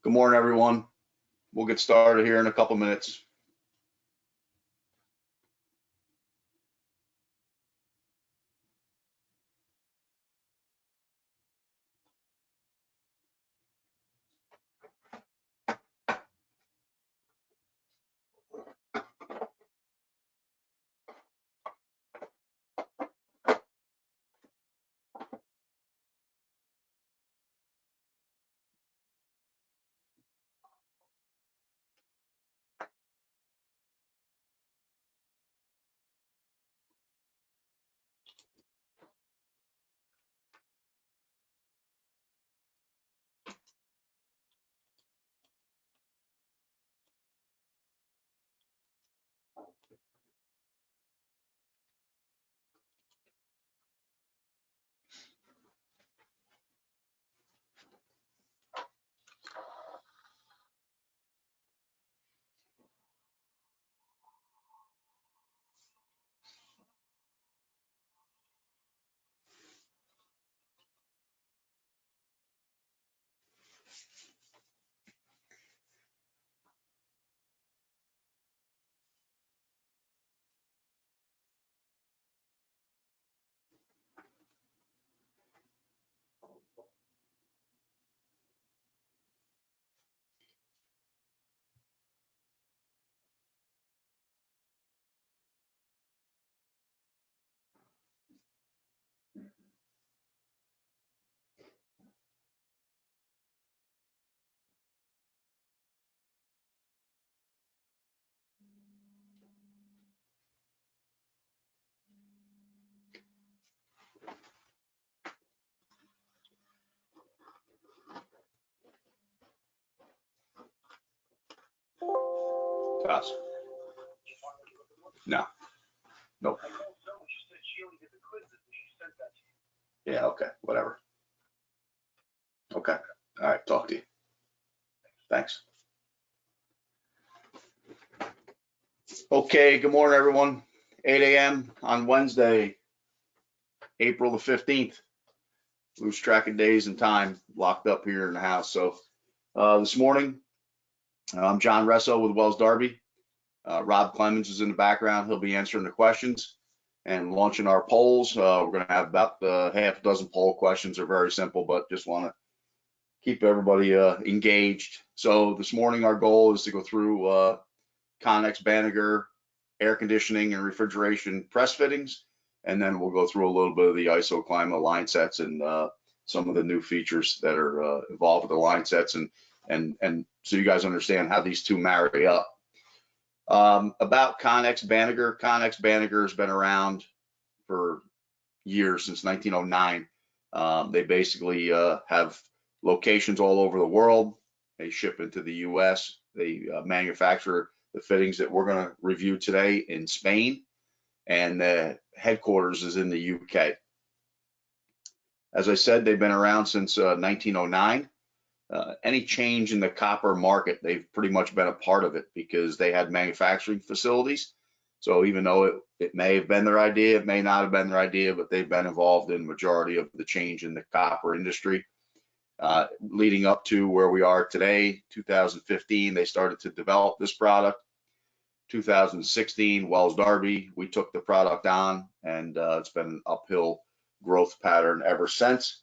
Good morning, everyone. We'll get started here in a couple minutes. Toss. No. Nope. Yeah, okay, whatever. Okay. All right, talk to you. Thanks. Okay, good morning, everyone. 8 a.m. on Wednesday, April the 15th. Lose track of days and time, locked up here in the house. So this morning, I'm John Resso with Wales-Darby. Rob Clemens is in the background. He'll be answering the questions and launching our polls. We're going to have about half a dozen poll questions. They're very simple, but just want to keep everybody engaged. So this morning, our goal is to go through Conex Banniger air conditioning and refrigeration press fittings, and then we'll go through a little bit of the Isoclima line sets and some of the new features that are involved with the line sets, and so you guys understand how these two marry up. About Conex Banniger. Conex Banniger has been around for years, since 1909. They basically have locations all over the world. They ship into the US. They manufacture the fittings that we're going to review today in Spain, and the headquarters is in the UK. As I said, they've been around since 1909. Any change in the copper market, they've pretty much been a part of it because they had manufacturing facilities. So even though it may have been their idea, it may not have been their idea, but they've been involved in the majority of the change in the copper industry. Leading up to where we are today, 2015, they started to develop this product. 2016, Wales-Darby, we took the product on, and it's been an uphill growth pattern ever since.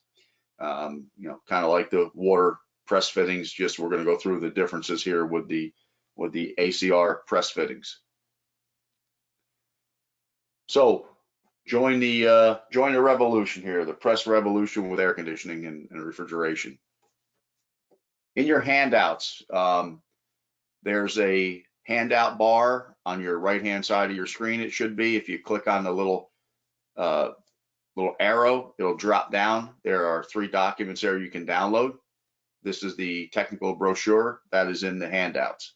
You know, kind of like the water press fittings, just we're going to go through the differences here with the ACR press fittings. So join the revolution here, the press revolution with air conditioning and refrigeration. In your handouts, there's a handout bar on your right hand side of your screen. It should be. If you click on the little arrow, it'll drop down. There are 3 documents there you can download. This is the technical brochure that is in the handouts.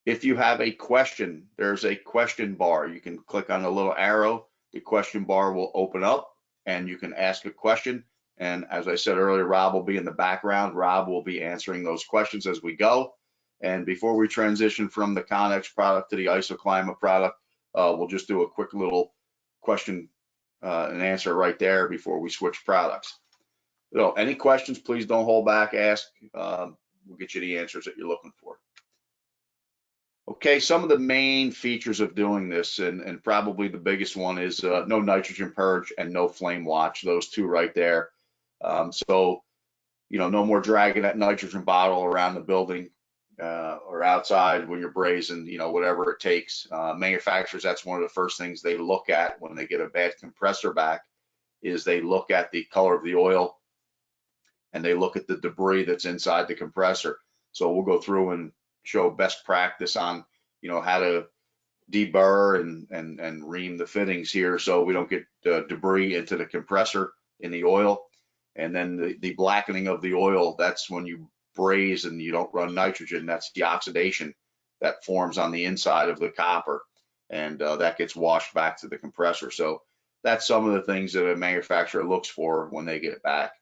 If you have a question, there's a question bar. You can click on the little arrow. The question bar will open up and you can ask a question. And as I said earlier, Rob will be in the background. Rob will be answering those questions as we go. And before we transition from the Conex product to the Isoclima product, we'll just do a quick little question and answer right there before we switch products. So any questions, please don't hold back, ask. we'll get you the answers that you're looking for. Okay, some of the main features of doing this, and probably the biggest one is no nitrogen purge and no flame watch, those two right there. So, no more dragging that nitrogen bottle around the building or outside when you're brazing, whatever it takes. Manufacturers, that's one of the first things they look at when they get a bad compressor back, is they look at the color of the oil and they look at the debris that's inside the compressor. So we'll go through and show best practice on, how to deburr and ream the fittings here so we don't get debris into the compressor in the oil. And then the blackening of the oil, that's when you braze and you don't run nitrogen. That's the oxidation that forms on the inside of the copper, and that gets washed back to the compressor. So that's some of the things that a manufacturer looks for when they get it back.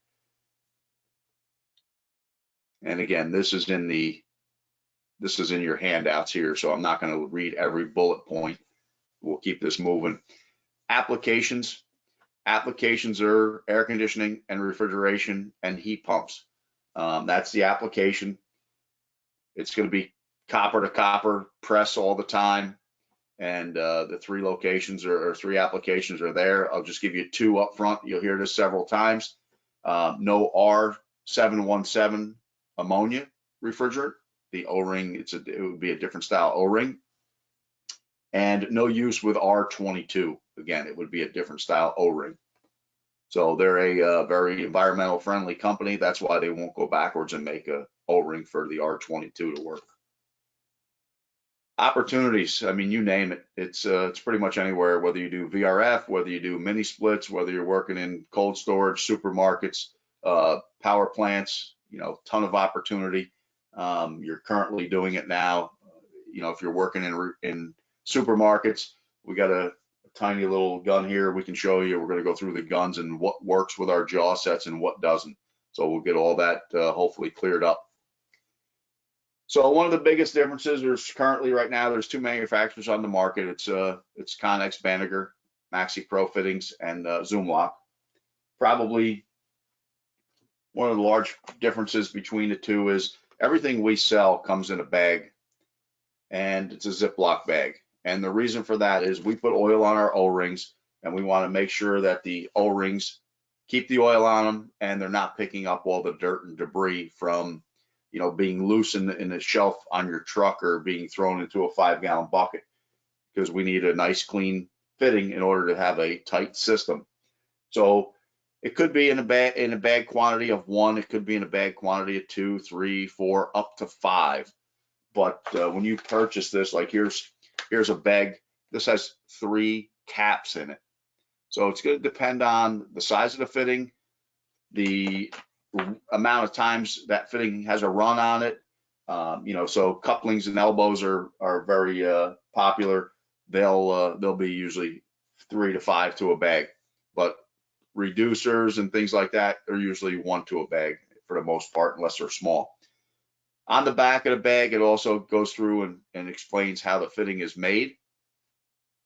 And again, this is in your handouts here, so I'm not going to read every bullet point. We'll keep this moving. Applications are air conditioning and refrigeration and heat pumps. That's the application. It's going to be copper to copper press all the time, and the three locations or three applications are there. I'll just give you two up front. You'll hear this several times. No R717 ammonia refrigerant. The O-ring, it would be a different style O-ring. And no use with R22. Again, it would be a different style O-ring. So they're a very environmental friendly company. That's why they won't go backwards and make a O-ring for the R22 to work. Opportunities, I mean, you name it. It's pretty much anywhere, whether you do VRF, whether you do mini splits, whether you're working in cold storage, supermarkets, power plants, ton of opportunity. You're currently doing it now. If you're working in supermarkets, we got a tiny little gun here we can show you. We're going to go through the guns and what works with our jaw sets and what doesn't. So we'll get all that hopefully cleared up. So one of the biggest differences is currently right now there's two manufacturers on the market. It's Conex Banniger, Maxi Pro Fittings, and Zoomlock. Probably one of the large differences between the two is everything we sell comes in a bag, and it's a Ziploc bag. And the reason for that is we put oil on our O-rings, and we want to make sure that the O-rings keep the oil on them and they're not picking up all the dirt and debris from, being loose in the shelf on your truck or being thrown into a 5-gallon bucket, because we need a nice clean fitting in order to have a tight system. So it could be in a bag quantity of 1, it could be in a bag quantity of 2, 3, 4, up to 5. But when you purchase this, like here's a bag, this has 3 caps in it. So it's going to depend on the size of the fitting, the amount of times that fitting has a run on it. So couplings and elbows are very popular. They'll be usually 3 to 5 to a bag, but reducers and things like that are usually 1 to a bag for the most part, unless they're small. On the back of the bag, it also goes through and explains how the fitting is made.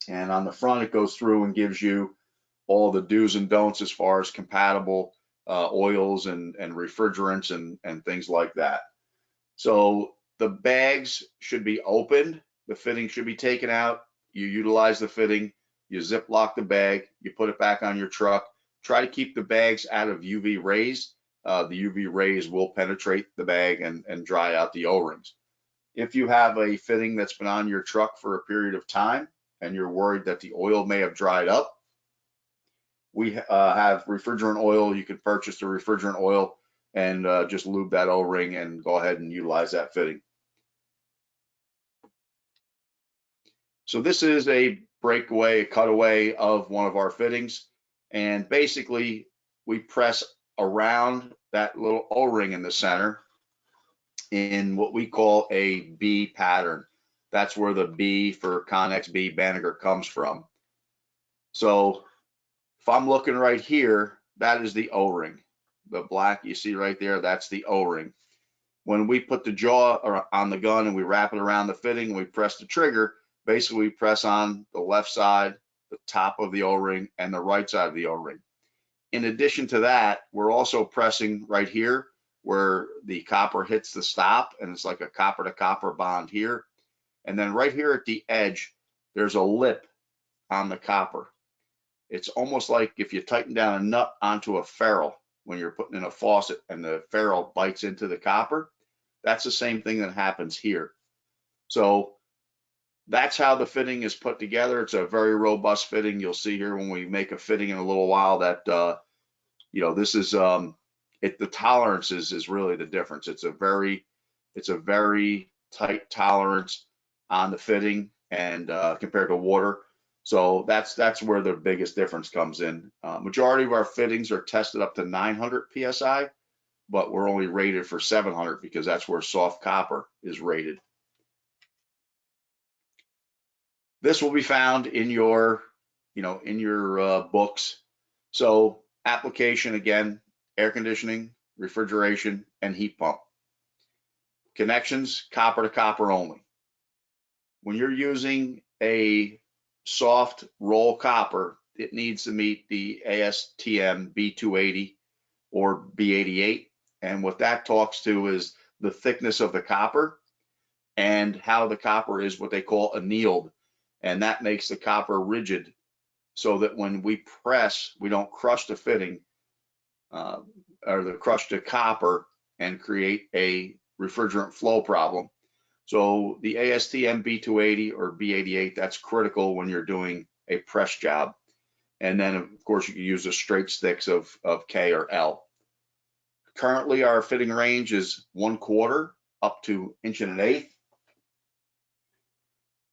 And on the front, it goes through and gives you all the do's and don'ts as far as compatible oils and refrigerants and things like that. So the bags should be opened. The fitting should be taken out. You utilize the fitting. You Ziploc the bag. You put it back on your truck. Try to keep the bags out of UV rays. The UV rays will penetrate the bag and dry out the O-rings. If you have a fitting that's been on your truck for a period of time and you're worried that the oil may have dried up, we have refrigerant oil. You can purchase the refrigerant oil and just lube that O-ring and go ahead and utilize that fitting. So this is a breakaway, a cutaway of one of our fittings. And basically we press around that little O-ring in the center in what we call a B pattern. That's where the B for Conex B Banniger comes from. So if I'm looking right here, that is the O-ring. The black you see right there, that's the O-ring. When we put the jaw on the gun and we wrap it around the fitting and we press the trigger, basically we press on the left side, the top of the O-ring, and the right side of the O-ring. In addition to that, we're also pressing right here where the copper hits the stop, and it's like a copper to copper bond here. And then right here at the edge, there's a lip on the copper. It's almost like if you tighten down a nut onto a ferrule when you're putting in a faucet and the ferrule bites into the copper. That's the same thing that happens here. So that's how the fitting is put together. It's a very robust fitting. You'll see here when we make a fitting in a little while that, this is, the tolerances is really the difference. It's a very tight tolerance on the fitting and compared to water. So that's where the biggest difference comes in. Majority of our fittings are tested up to 900 PSI, but we're only rated for 700 because that's where soft copper is rated. This will be found in your, books. So application, again, air conditioning, refrigeration, and heat pump. Connections, copper to copper only. When you're using a soft roll copper, it needs to meet the ASTM B280 or B88. And what that talks to is the thickness of the copper and how the copper is what they call annealed. And that makes the copper rigid so that when we press, we don't crush the fitting or crush the copper and create a refrigerant flow problem. So the ASTM B280 or B88, that's critical when you're doing a press job. And then of course you can use the straight sticks of K or L. Currently our fitting range is 1/4 up to 1 1/8.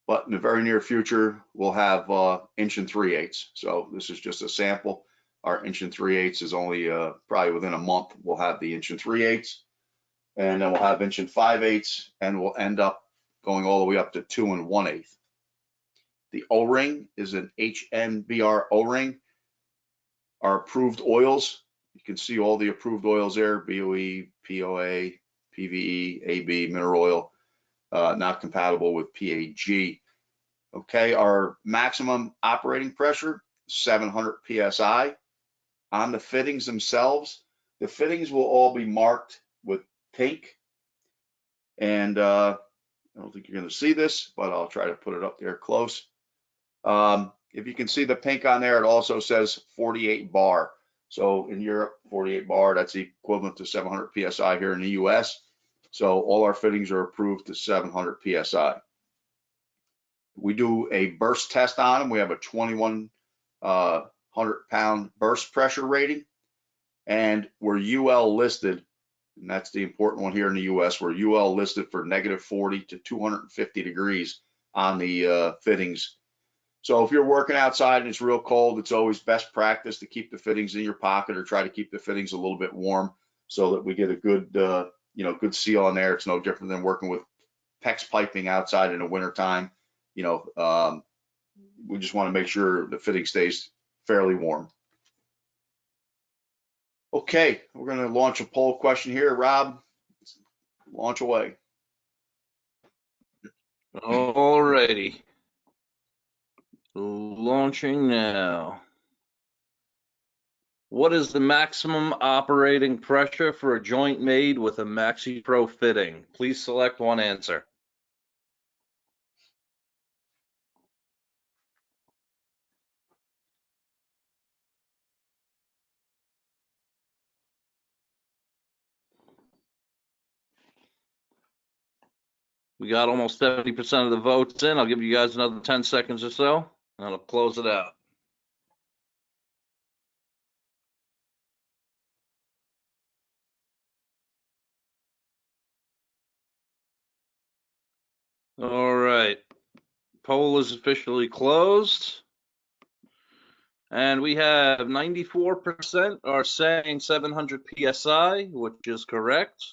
But in the very near future, we'll have 1 3/8. So this is just a sample. Our 1 3/8 is only probably within a month, we'll have the 1 3/8. And then we'll have 1 5/8, and we'll end up going all the way up to 2 1/8. The O-ring is an HNBR O-ring. Our approved oils, you can see all the approved oils there: BOE, POA, PVE, AB, mineral oil. Not compatible with PAG. Okay, our maximum operating pressure, 700 PSI. On the fittings themselves, the fittings will all be marked with pink. And I don't think you're going to see this, but I'll try to put it up there close. If you can see the pink on there, it also says 48 bar. So in Europe, 48 bar, that's equivalent to 700 PSI here in the US. So all our fittings are approved to 700 PSI. We do a burst test on them. We have a 2,100 pound burst pressure rating, and we're UL listed, and that's the important one here in the US. We're UL listed for -40 to 250 degrees on the fittings. So if you're working outside and it's real cold, it's always best practice to keep the fittings in your pocket or try to keep the fittings a little bit warm so that we get a good good seal on there. It's no different than working with PEX piping outside in the wintertime. We just want to make sure the fitting stays fairly warm. Okay, we're going to launch a poll question here. Rob, launch away. All righty. Launching now. What is the maximum operating pressure for a joint made with a Maxi Pro fitting? Please select one answer. We got almost 70% of the votes in. I'll give you guys another 10 seconds or so, and I'll close it out. All right. Poll is officially closed. And we have 94% are saying 700 PSI, which is correct.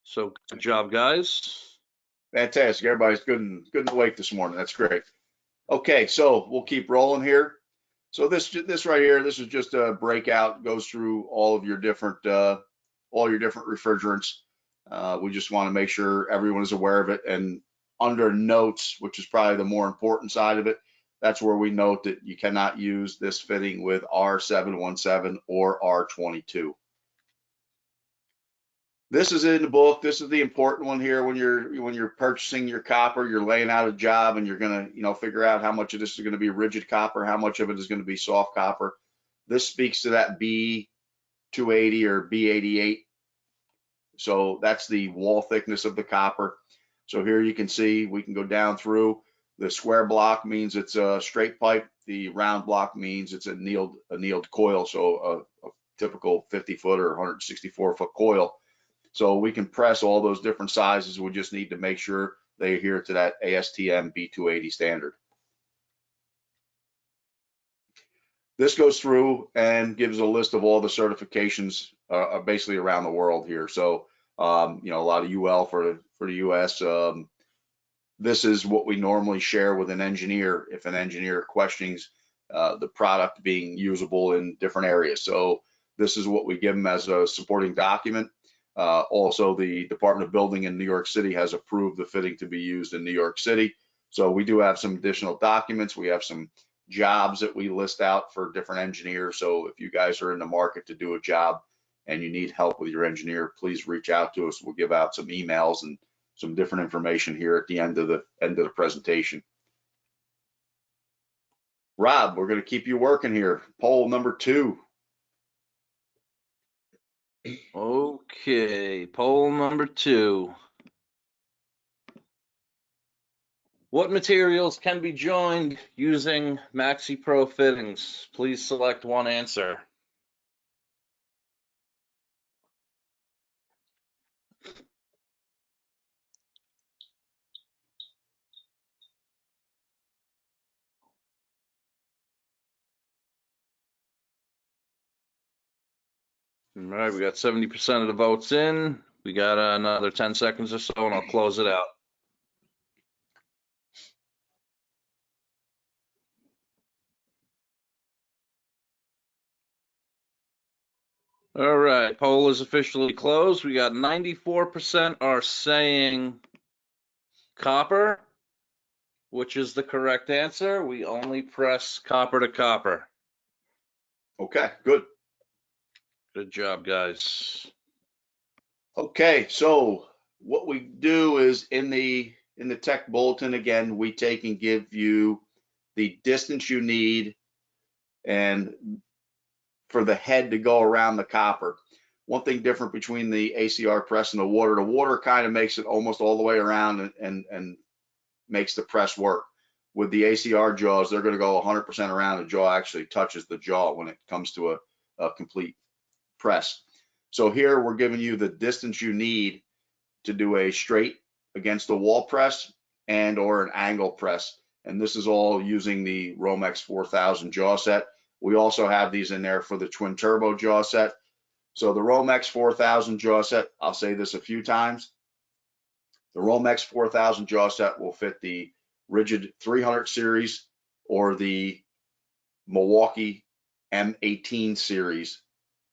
So good job, guys. Fantastic. Everybody's good and awake this morning. That's great. Okay, so we'll keep rolling here. So this right here, this is just a breakout, goes through all your different refrigerants. We just want to make sure everyone is aware of it. And under notes, which is probably the more important side of it, that's where we note that you cannot use this fitting with R717 or R22. This is in the book. This is the important one here when you're purchasing your copper, you're laying out a job and you're gonna, figure out how much of this is gonna be rigid copper, how much of it is gonna be soft copper. This speaks to that B280 or B88. So that's the wall thickness of the copper. So here you can see we can go down through. The square block means it's a straight pipe. The round block means it's a annealed coil. So a typical 50-foot or 164-foot coil. So we can press all those different sizes. We just need to make sure they adhere to that ASTM B280 standard. This goes through and gives a list of all the certifications basically around the world here. So, a lot of UL for the US. This is what we normally share with an engineer if an engineer questions the product being usable in different areas. So this is what we give them as a supporting document. Also, the Department of Building in New York City has approved the fitting to be used in New York City. So we do have some additional documents. We have some jobs that we list out for different engineers. So if you guys are in the market to do a job and you need help with your engineer, please reach out to us. We'll give out some emails and some different information here at the end of the presentation. Rob, we're going to keep you working here. Poll number 2. Okay, poll number 2. What materials can be joined using MaxiPro fittings? Please select one answer. All right, we got 70% of the votes in. We got another 10 seconds or so, and I'll close it out. All right, poll is officially closed. We got 94% are saying copper, which is the correct answer. We only press copper to copper. Okay, good. Good job, guys. Okay, so what we do is in the tech bulletin, again, we take and give you the distance you need and for the head to go around the copper. One thing different between the ACR press and the water kind of makes it almost all the way around and makes the press work. With the ACR jaws, they're going to go 100% around. The jaw actually touches the jaw when it comes to a complete press. So here we're giving you the distance you need to do a straight against the wall press and or an angle press. And this is all using the Romex 4000 jaw set. We also have these in there for the twin turbo jaw set. So the Romex 4000 jaw set, I'll say this a few times. The Romex 4000 jaw set will fit the rigid 300 series or the Milwaukee M18 series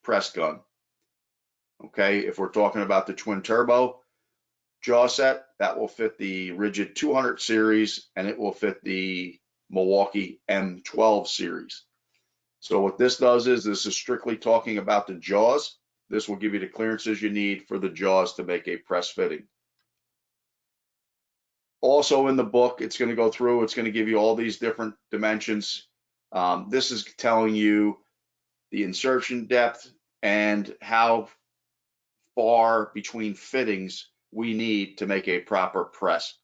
press gun. Okay, if we're talking about the twin turbo jaw set, that will fit the rigid 200 series and it will fit the Milwaukee M12 series. So what this does is this is strictly talking about the jaws. This will give you the clearances you need for the jaws to make a press fitting. Also in the book, it's going to go through, it's going to give you all these different dimensions. This is telling you the insertion depth and how far between fittings we need to make a proper press.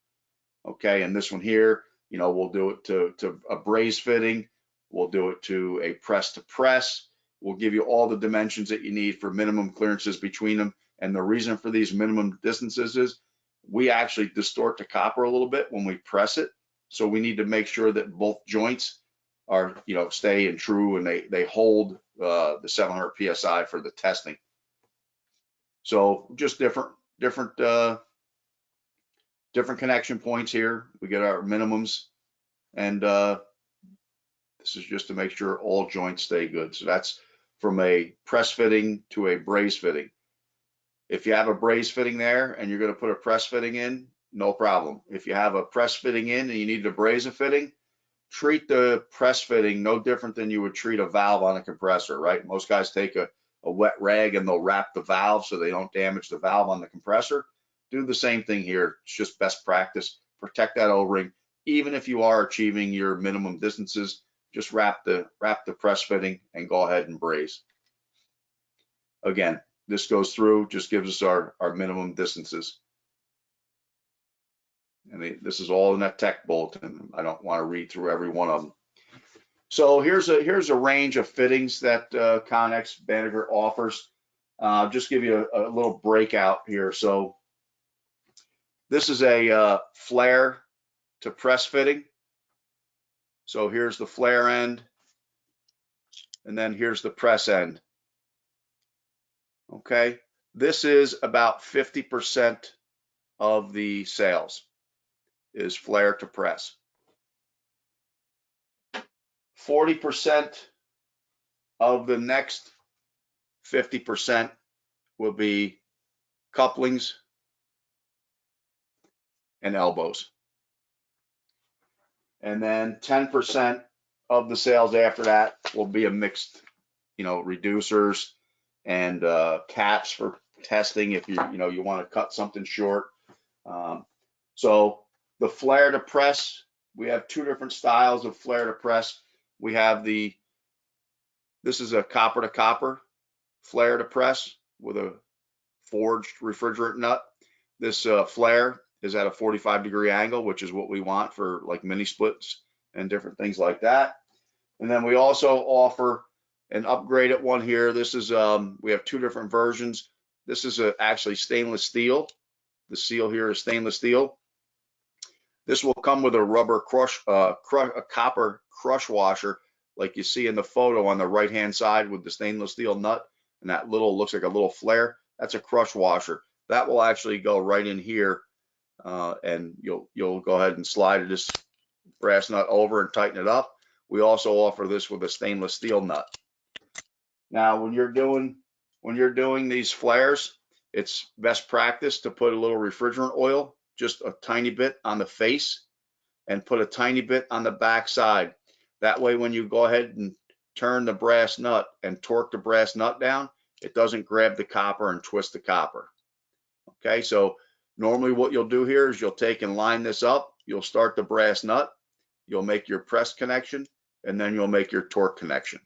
Okay, and this one here, we'll do it to a braze fitting. We'll do it to a press to press. We'll give you all the dimensions that you need for minimum clearances between them. And the reason for these minimum distances is we actually distort the copper a little bit when we press it. So we need to make sure that both joints are, stay and true and they hold the 700 PSI for the testing. So just different connection points here. We get our minimums, and this is just to make sure all joints stay good. So that's from a press fitting to a braze fitting. If you have a braze fitting there and you're going to put a press fitting in, no problem. If you have a press fitting in and you need to braze a fitting, treat the press fitting no different than you would treat a valve on a compressor, right? Most guys take a wet rag and they'll wrap the valve so they don't damage the valve on the compressor. Do the same thing here. It's just best practice. Protect that O-ring. Even if you are achieving your minimum distances, just wrap the press fitting and go ahead and braze. Again, this goes through, just gives us our minimum distances. And this is all in that tech bulletin. I don't want to read through every one of them. So here's a range of fittings that Conex Banneker offers. Just give you a little breakout here. So this is a flare to press fitting. So here's the flare end, and then here's the press end. Okay, this is about 50% of the sales is flare to press. 40% of the next 50% will be couplings and elbows. And then 10% of the sales after that will be a mixed, reducers and caps for testing if you want to cut something short. So the flare to press, we have two different styles of flare to press. We have this is a copper to copper flare to press with a forged refrigerant nut. This flare is at a 45-degree angle, which is what we want for like mini splits and different things like that. And then we also offer an upgraded one here. This is, we have two different versions. This is actually stainless steel. The seal here is stainless steel. This will come with a rubber a copper crush washer, like you see in the photo on the right-hand side with the stainless steel nut, and that looks like a little flare. That's a crush washer. That will actually go right in here, and you'll go ahead and slide this brass nut over and tighten it up. We also offer this with a stainless steel nut. Now, when you're doing these flares, it's best practice to put a little refrigerant oil, just a tiny bit on the face, and put a tiny bit on the back side. That way, when you go ahead and turn the brass nut and torque the brass nut down, it doesn't grab the copper and twist the copper. Okay, so normally what you'll do here is you'll take and line this up. You'll start the brass nut, you'll make your press connection, and then you'll make your torque connection.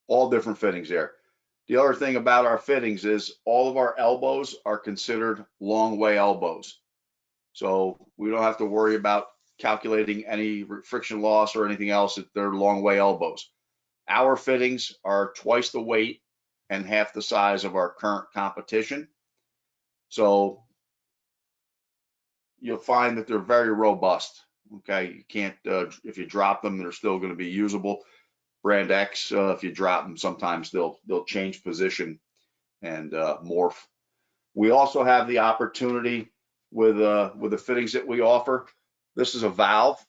All different fittings there. The other thing about our fittings is all of our elbows are considered long way elbows. So we don't have to worry about calculating any friction loss or anything else. They're long way elbows. Our fittings are twice the weight and half the size of our current competition. So you'll find that they're very robust. Okay, you can't, if you drop them, they're still going to be usable. Brand X, if you drop them, sometimes they'll change position and morph. We also have the opportunity with the fittings that we offer. This is a valve,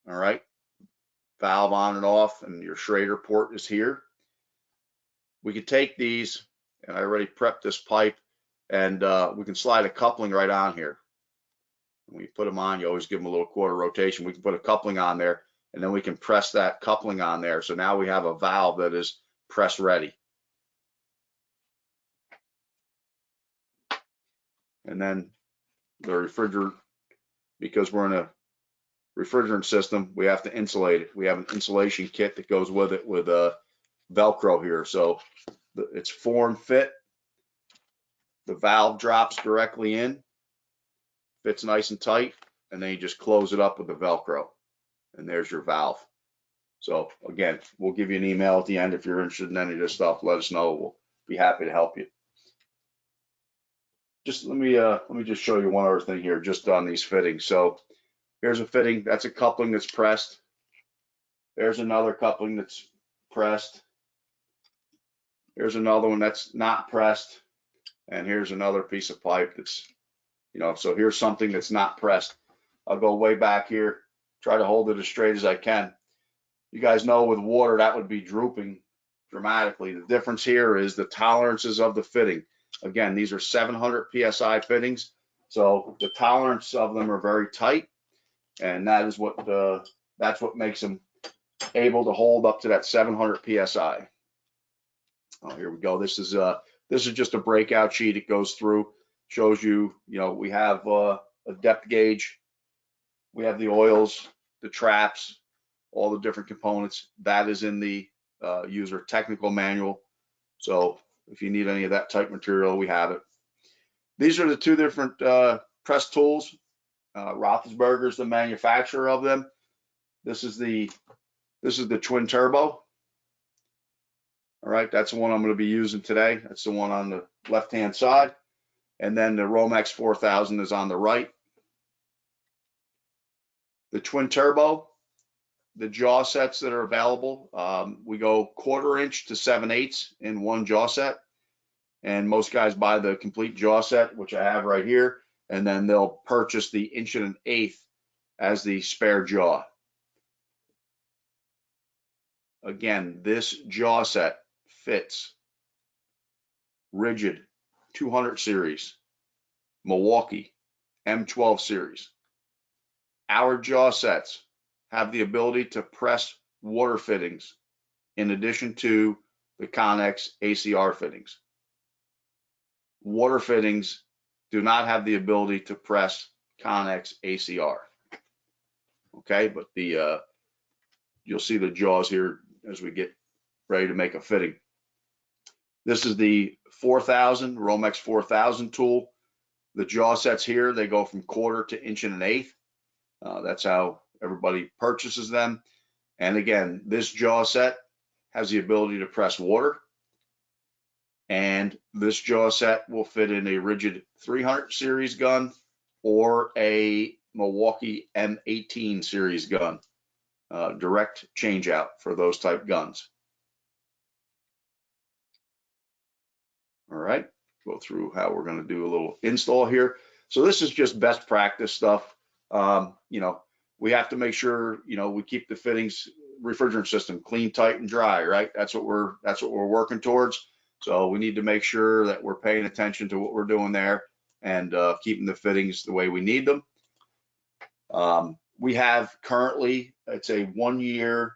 all right, valve on and off, and your Schrader port is here. We could take these, and I already prepped this pipe, and we can slide a coupling right on here. When you put them on, you always give them a little quarter rotation. We can put a coupling on there, and then we can press that coupling on there. So now we have a valve that is press ready. And then the refrigerant, because we're in a refrigerant system, we have to insulate it. We have an insulation kit that goes with it with a Velcro here. So it's form fit. The valve drops directly in, fits nice and tight, and then you just close it up with the Velcro. And there's your valve. So again, we'll give you an email at the end if you're interested in any of this stuff. Let us know. We'll be happy to help you. Just let me just show you one other thing here, just on these fittings. So here's a fitting. That's a coupling that's pressed. There's another coupling that's pressed. Here's another one that's not pressed. And here's another piece of pipe that's, so here's something that's not pressed. I'll go way back here. Try to hold it as straight as I can. You guys know with water that would be drooping dramatically. The difference here is the tolerances of the fitting. Again, these are 700 PSI fittings, so the tolerance of them are very tight, and that is what that's what makes them able to hold up to that 700 psi. Oh, here we go. This is just a breakout sheet. It goes through, shows you, we have a depth gauge, we have the oils, the traps, all the different components. That is in the user technical manual. So if you need any of that type material, we have it. These are the two different press tools. Roethlisberger's the manufacturer of them. This is the twin turbo. All right, that's the one I'm going to be using today. That's the one on the left-hand side. And then the Romex 4000 is on the right. The twin turbo, the jaw sets that are available, we go 1/4 inch to 7/8 in one jaw set. And most guys buy the complete jaw set, which I have right here. And then they'll purchase the 1 1/8 as the spare jaw. Again, this jaw set fits rigid 200 series, Milwaukee M12 series. Our jaw sets have the ability to press water fittings in addition to the Conex ACR fittings. Water fittings do not have the ability to press Conex ACR. Okay, but you'll see the jaws here as we get ready to make a fitting. This is the 4000, Romex 4000 tool. The jaw sets here, they go from 1/4 to 1 1/8. That's how everybody purchases them. And again, this jaw set has the ability to press water. And this jaw set will fit in a rigid 300 series gun or a Milwaukee M18 series gun. Direct change out for those type guns. All right, go through how we're going to do a little install here. So this is just best practice stuff. We have to make sure, we keep the fittings, refrigerant system clean, tight, and dry, right? That's what we're working towards. So we need to make sure that we're paying attention to what we're doing there and keeping the fittings the way we need them. We have currently, it's a 1-year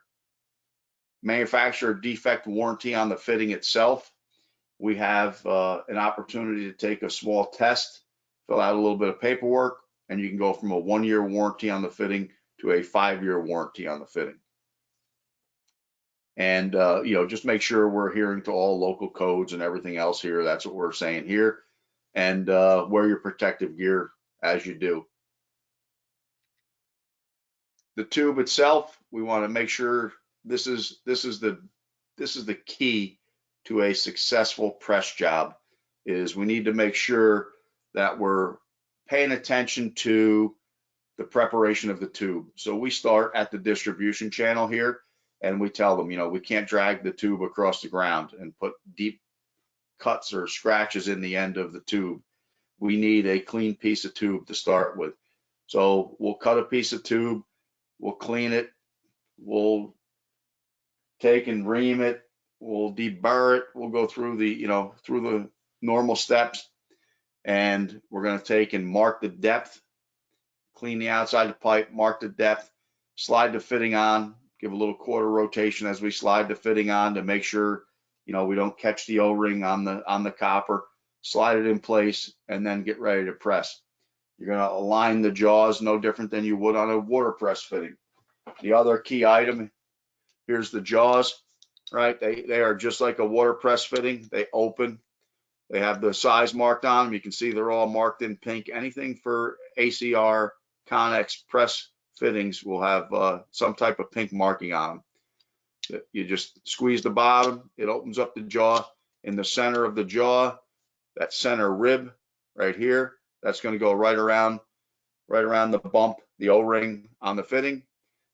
manufacturer defect warranty on the fitting itself. We have an opportunity to take a small test, fill out a little bit of paperwork, and you can go from a 1-year warranty on the fitting to a 5-year warranty on the fitting. And, just make sure we're adhering to all local codes and everything else here. That's what we're saying here. And wear your protective gear as you do. The tube itself, we want to make sure this is the key to a successful press job, is we need to make sure that we're paying attention to the preparation of the tube. So we start at the distribution channel here, and we tell them, we can't drag the tube across the ground and put deep cuts or scratches in the end of the tube. We need a clean piece of tube to start with. So we'll cut a piece of tube, we'll clean it, we'll take and ream it, we'll deburr it, we'll go through the normal steps, and we're going to take and mark the depth, clean the outside of the pipe, mark the depth, slide the fitting on, give a little 1/4 rotation as we slide the fitting on to make sure we don't catch the O-ring on the copper, slide it in place, and then get ready to press. You're going to align the jaws no different than you would on a water press fitting. The other key item, here's the jaws, right? They are just like a water press fitting. They open. They have the size marked on them. You can see they're all marked in pink. Anything for ACR Conex press fittings will have some type of pink marking on them. You just squeeze the bottom, it opens up the jaw. In the center of the jaw, that center rib right here, that's going to go right around the bump, the O-ring on the fitting,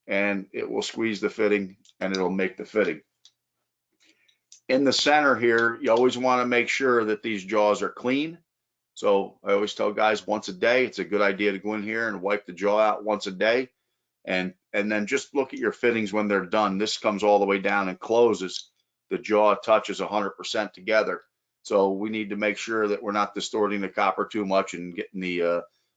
and it will squeeze the fitting and it'll make the fitting. In the center here, you always want to make sure that these jaws are clean. So I always tell guys once a day, it's a good idea to go in here and wipe the jaw out once a day. And then just look at your fittings when they're done. This comes all the way down and closes. The jaw touches 100% together. So we need to make sure that we're not distorting the copper too much and getting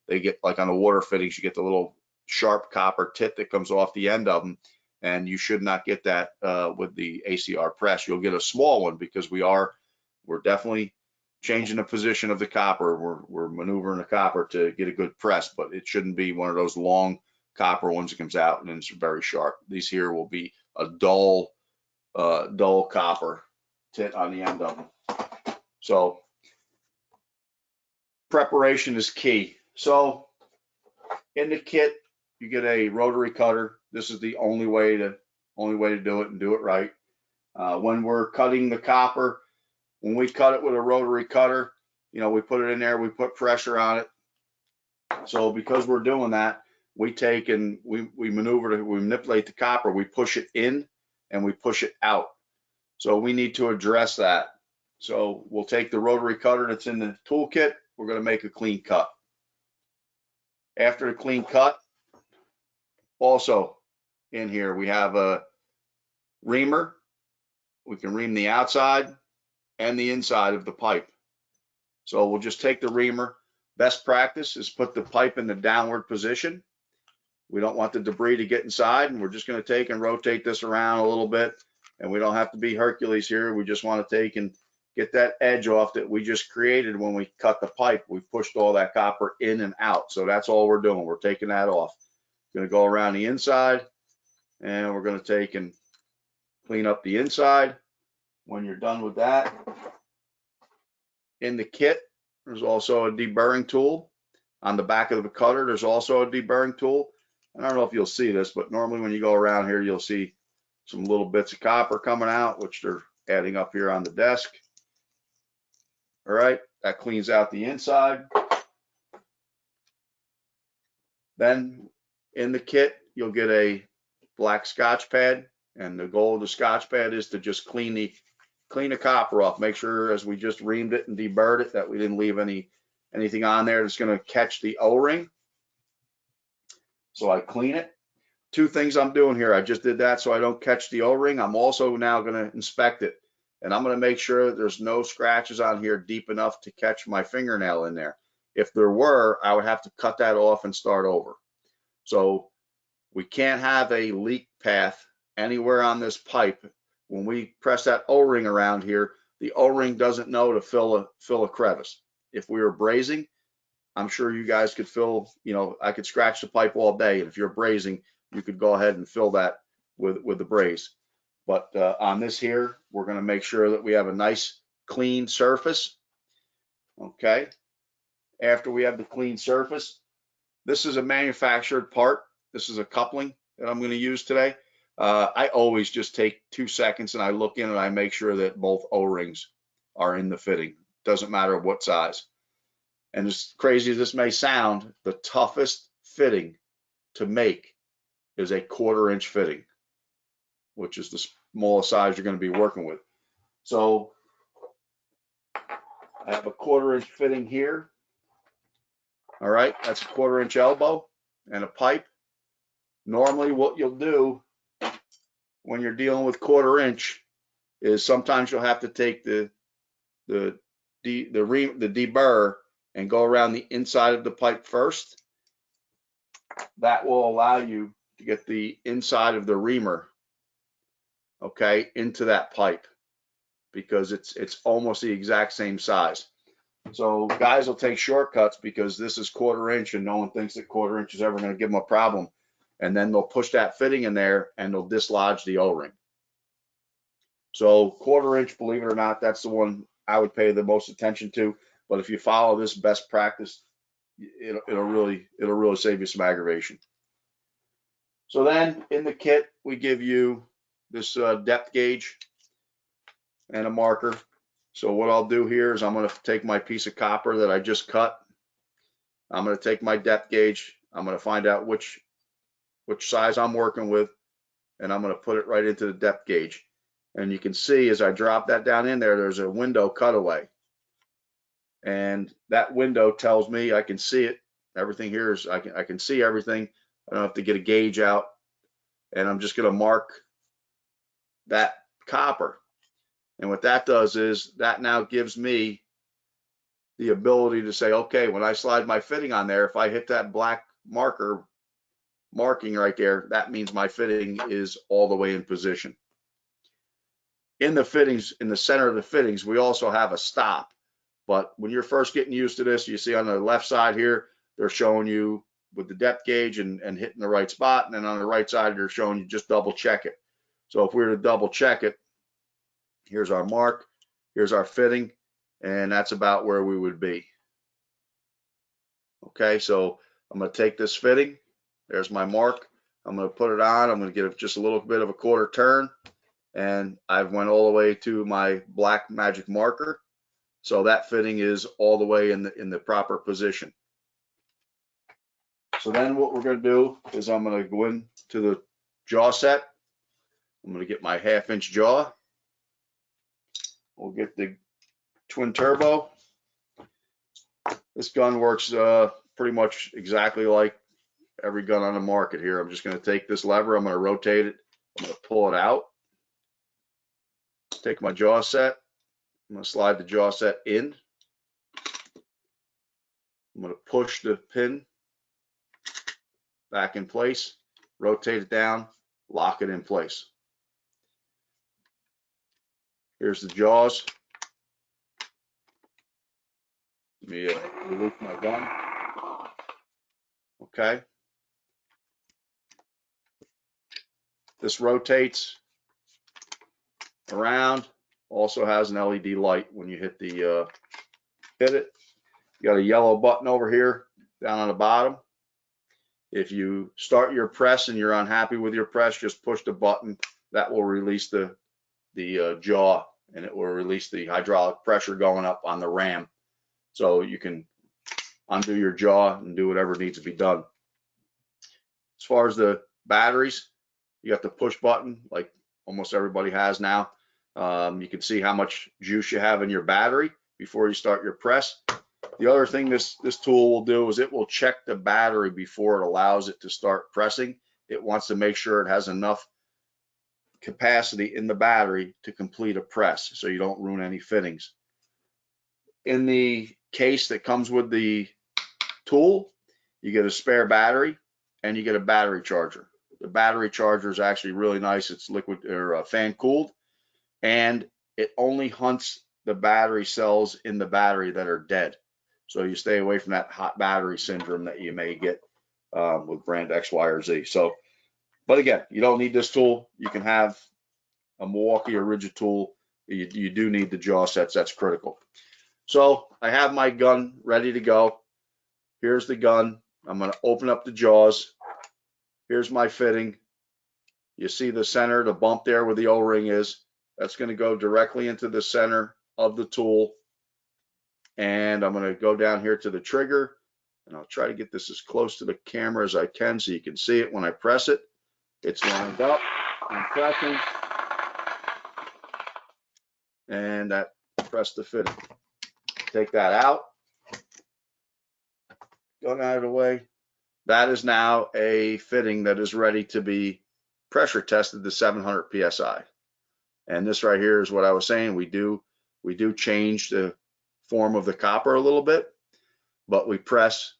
they get like on the water fittings, you get the little sharp copper tip that comes off the end of them. and you should not get that with the ACR press. You'll get a small one because we're definitely changing the position of the copper. We're maneuvering the copper to get a good press, but it shouldn't be one of those long copper ones that comes out and it's very sharp. These here will be a dull copper tit on the end of them. So preparation is key. So in the kit, you get a rotary cutter. This is the only way to do it and do it right. When we're cutting the copper, when we cut it with a rotary cutter, we put it in there, we put pressure on it. So because we're doing that, we take and we manipulate the copper, we push it in and we push it out. So we need to address that. So we'll take the rotary cutter that's in the toolkit, we're going to make a clean cut. After the clean cut, also in here we have a reamer. We can ream the outside and the inside of the pipe. So we'll just take the reamer. Best practice is put the pipe in the downward position. We don't want the debris to get inside, and we're just going to take and rotate this around a little bit, and we don't have to be Hercules here. We just want to take and get that edge off that we just created when we cut the pipe. We pushed all that copper in and out, so that's all we're doing. We're taking that off. Going to go around the inside, and we're going to take and clean up the inside. When you're done with that, in the kit, there's also a deburring tool. On the back of the cutter, there's also a deburring tool. And I don't know if you'll see this, but normally when you go around here, you'll see some little bits of copper coming out, which they're adding up here on the desk. All right, that cleans out the inside. Then in the kit, you'll get a black Scotch pad, and the goal of the Scotch pad is to just clean the copper off. Make sure, as we just reamed it and deburred it, that we didn't leave anything on there that's going to catch the O-ring. So I clean it. Two things I'm doing here. I just did that so I don't catch the O-ring. I'm also now going to inspect it, and I'm going to make sure that there's no scratches on here deep enough to catch my fingernail in there. If there were, I would have to cut that off and start over. So we can't have a leak path anywhere on this pipe. When we press that O-ring around here, the O-ring doesn't know to fill a crevice. If we were brazing, I'm sure you guys could I could scratch the pipe all day, and if you're brazing, you could go ahead and fill that with the braze. But on this here, we're going to make sure that we have a nice clean surface. Okay. After we have the clean surface, this is a manufactured part. This is a coupling that I'm going to use today. I always just take 2 seconds and I look in and I make sure that both O-rings are in the fitting. Doesn't matter what size. And as crazy as this may sound, the toughest fitting to make is a 1/4 inch fitting, which is the smallest size you're going to be working with. So I have a 1/4 inch fitting here. All right, that's a 1/4 inch elbow and a pipe. Normally what you'll do when you're dealing with 1/4 inch is sometimes you'll have to take the deburr and go around the inside of the pipe first. That will allow you to get the inside of the reamer, okay, into that pipe, because it's almost the exact same size. So guys will take shortcuts because this is 1/4 inch and no one thinks that 1/4 inch is ever going to give them a problem. And then they'll push that fitting in there and they'll dislodge the O-ring. So 1/4 inch, believe it or not, that's the one I would pay the most attention to. But if you follow this best practice, it'll really save you some aggravation. So then in the kit, we give you this depth gauge and a marker. So what I'll do here is I'm going to take my piece of copper that I just cut. I'm going to take my depth gauge. I'm going to find out which size I'm working with, and I'm going to put it right into the depth gauge. And you can see as I drop that down in there, there's a window cutaway. And that window tells me I can see it. Everything here is, I can see everything. I don't have to get a gauge out. And I'm just going to mark that copper. And what that does is that now gives me the ability to say, okay, when I slide my fitting on there, if I hit that black marker, marking right there, that means my fitting is all the way in position. In the fittings, in the center of the fittings, we also have a stop. But when you're first getting used to this, you see on the left side here, they're showing you with the depth gauge and hitting the right spot. And then on the right side, they're showing you just double check it. So if we were to double check it, here's our mark, here's our fitting, and that's about where we would be. Okay, so I'm going to take this fitting. There's my mark. I'm going to put it on. I'm going to give it just a little bit of a quarter turn. And I've went all the way to my black magic marker. So that fitting is all the way in the proper position. So then what we're going to do is I'm going to go into the jaw set. I'm going to get my 1/2-inch jaw. We'll get the twin turbo. This gun works pretty much exactly like every gun on the market here. I'm just going to take this lever. I'm going to rotate it. I'm going to pull it out. Take my jaw set. I'm going to slide the jaw set in. I'm going to push the pin back in place, rotate it down, lock it in place. Here's the jaws. Let me release my gun. Okay. This rotates around. Also has an LED light when you hit it. You got a yellow button over here down on the bottom. If you start your press and you're unhappy with your press, just push the button. That will release the jaw, and it will release the hydraulic pressure going up on the ram. So you can undo your jaw and do whatever needs to be done. As far as the batteries, you got the push button like almost everybody has now. You can see how much juice you have in your battery before you start your press. The other thing this tool will do is it will check the battery before it allows it to start pressing. It wants to make sure it has enough capacity in the battery to complete a press so you don't ruin any fittings. In the case that comes with the tool, you get a spare battery and you get a battery charger. The battery charger is actually really nice. It's liquid or fan cooled, and it only hunts the battery cells in the battery that are dead. So you stay away from that hot battery syndrome that you may get with brand X, Y, or Z. So, but again, you don't need this tool. You can have a Milwaukee or Rigid tool. You do need the jaw sets. That's critical. So I have my gun ready to go. Here's the gun. I'm going to open up the jaws. Here's my fitting. You see the center, the bump there where the O-ring is. That's going to go directly into the center of the tool. And I'm going to go down here to the trigger, and I'll try to get this as close to the camera as I can so you can see it when I press it. It's lined up. I'm pressing. And that pressed the fitting. Take that out. Gun out of the way. That is now a fitting that is ready to be pressure tested to 700 psi. And this right here is what I was saying. We do change the form of the copper a little bit, but we press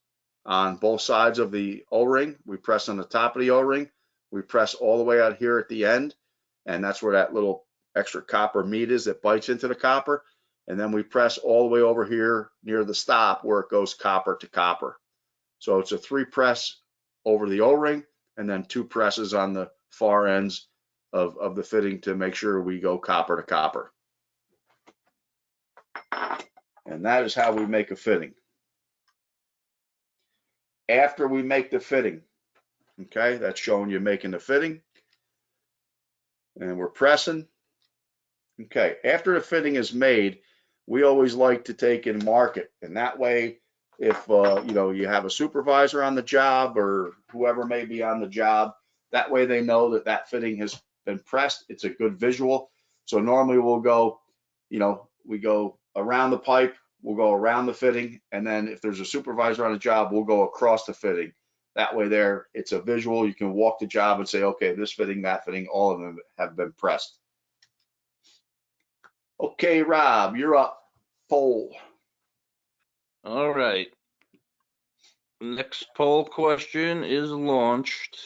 on both sides of the O-ring. We press on the top of the O-ring. We press all the way out here at the end, and that's where that little extra copper meat is that bites into the copper. And then we press all the way over here near the stop where it goes copper to copper. So it's a 3 press over the O-ring and then 2 presses on the far ends of the fitting to make sure we go copper to copper. And that is how we make a fitting. After we make the fitting, okay, that's showing you making the fitting. And we're pressing. Okay, after the fitting is made, we always like to take and mark it. And that way, if you have a supervisor on the job or whoever may be on the job, that way they know that that fitting has been pressed. It's a good visual. So normally we'll go, we go around the pipe, we'll go around the fitting, and then if there's a supervisor on the job, we'll go across the fitting. That way there, it's a visual. You can walk the job and say, okay, this fitting, that fitting, all of them have been pressed. Okay, Rob, you're up. Poll. All right. Next poll question is launched.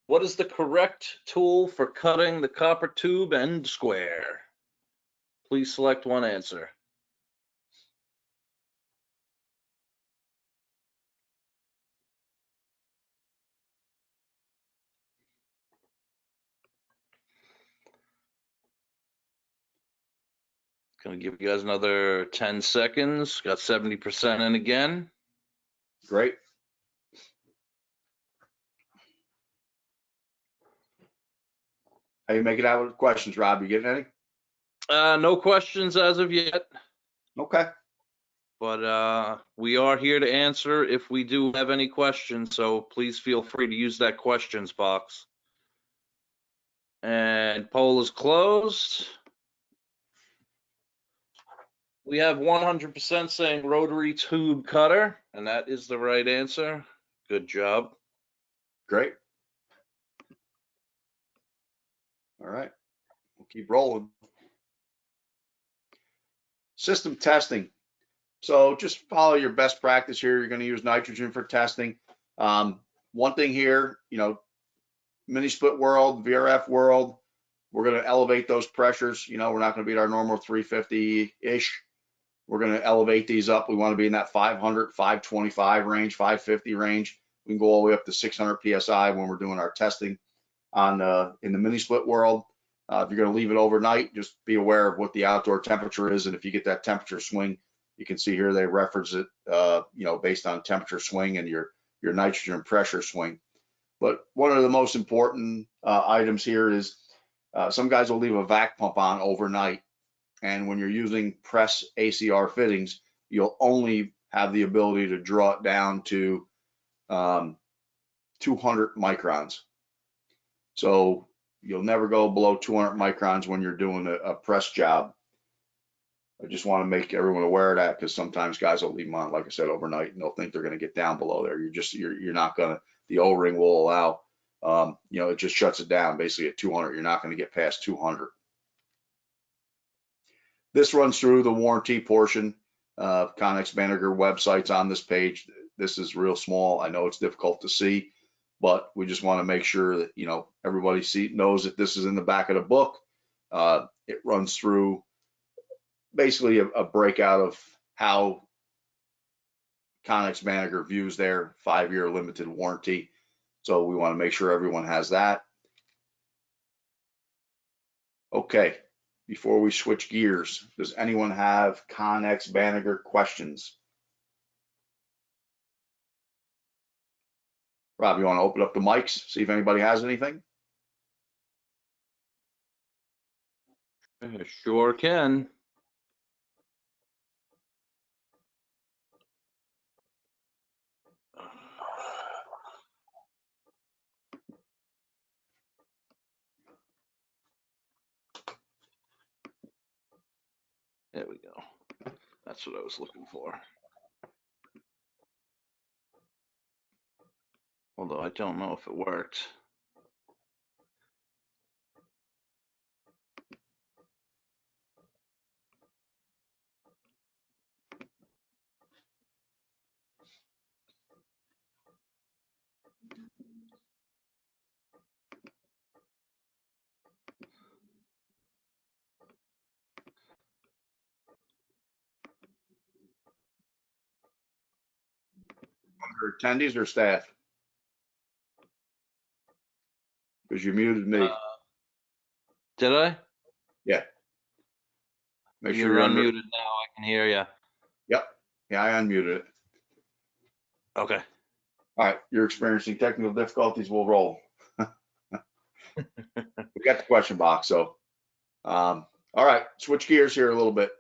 What is the correct tool for cutting the copper tube end square? Please select one answer. Gonna give you guys another 10 seconds. Got 70% in again. Great. How you make it out with questions, Rob? You getting any? No questions as of yet, Okay. but we are here to answer if we do have any questions, so please feel free to use that questions box. And poll is closed. We have 100% saying rotary tube cutter, and that is the right answer. Good job. Great. All right. We'll keep rolling. System testing. So just follow your best practice here. You're going to use nitrogen for testing. One thing here, mini split world, VRF world, we're going to elevate those pressures. We're not going to be at our normal 350-ish. We're going to elevate these up. We want to be in that 500, 525 range, 550 range. We can go all the way up to 600 PSI when we're doing our testing in the mini split world. If you're going to leave it overnight, just be aware of what the outdoor temperature is. And if you get that temperature swing, you can see here they reference it, based on temperature swing and your nitrogen pressure swing. But one of the most important items here is some guys will leave a vac pump on overnight. And when you're using press ACR fittings, you'll only have the ability to draw it down to 200 microns. So you'll never go below 200 microns when you're doing a press job. I just want to make everyone aware of that, because sometimes guys will leave them on, like I said, overnight, and they'll think they're going to get down below there. You're not going to. The O-ring will allow, it just shuts it down basically at 200. You're not going to get past 200. This runs through the warranty portion. Conex Banneker website's on this page. This is real small. I know it's difficult to see, but we just want to make sure that everybody knows that this is in the back of the book. It runs through basically a breakout of how Conex Banneker views their 5-year limited warranty. So we want to make sure everyone has that. Okay, before we switch gears, does anyone have Conex Banneker questions? Rob, you want to open up the mics, see if anybody has anything? Sure can. There we go. That's what I was looking for. Although I don't know if it worked. Or attendees or staff? Because you muted me. Did I? Yeah. Make You're sure you're unmuted now. I can hear you. Yep. Yeah, I unmuted it. Okay. All right. You're experiencing technical difficulties. We'll roll. We got the question box. So, all right. Switch gears here a little bit.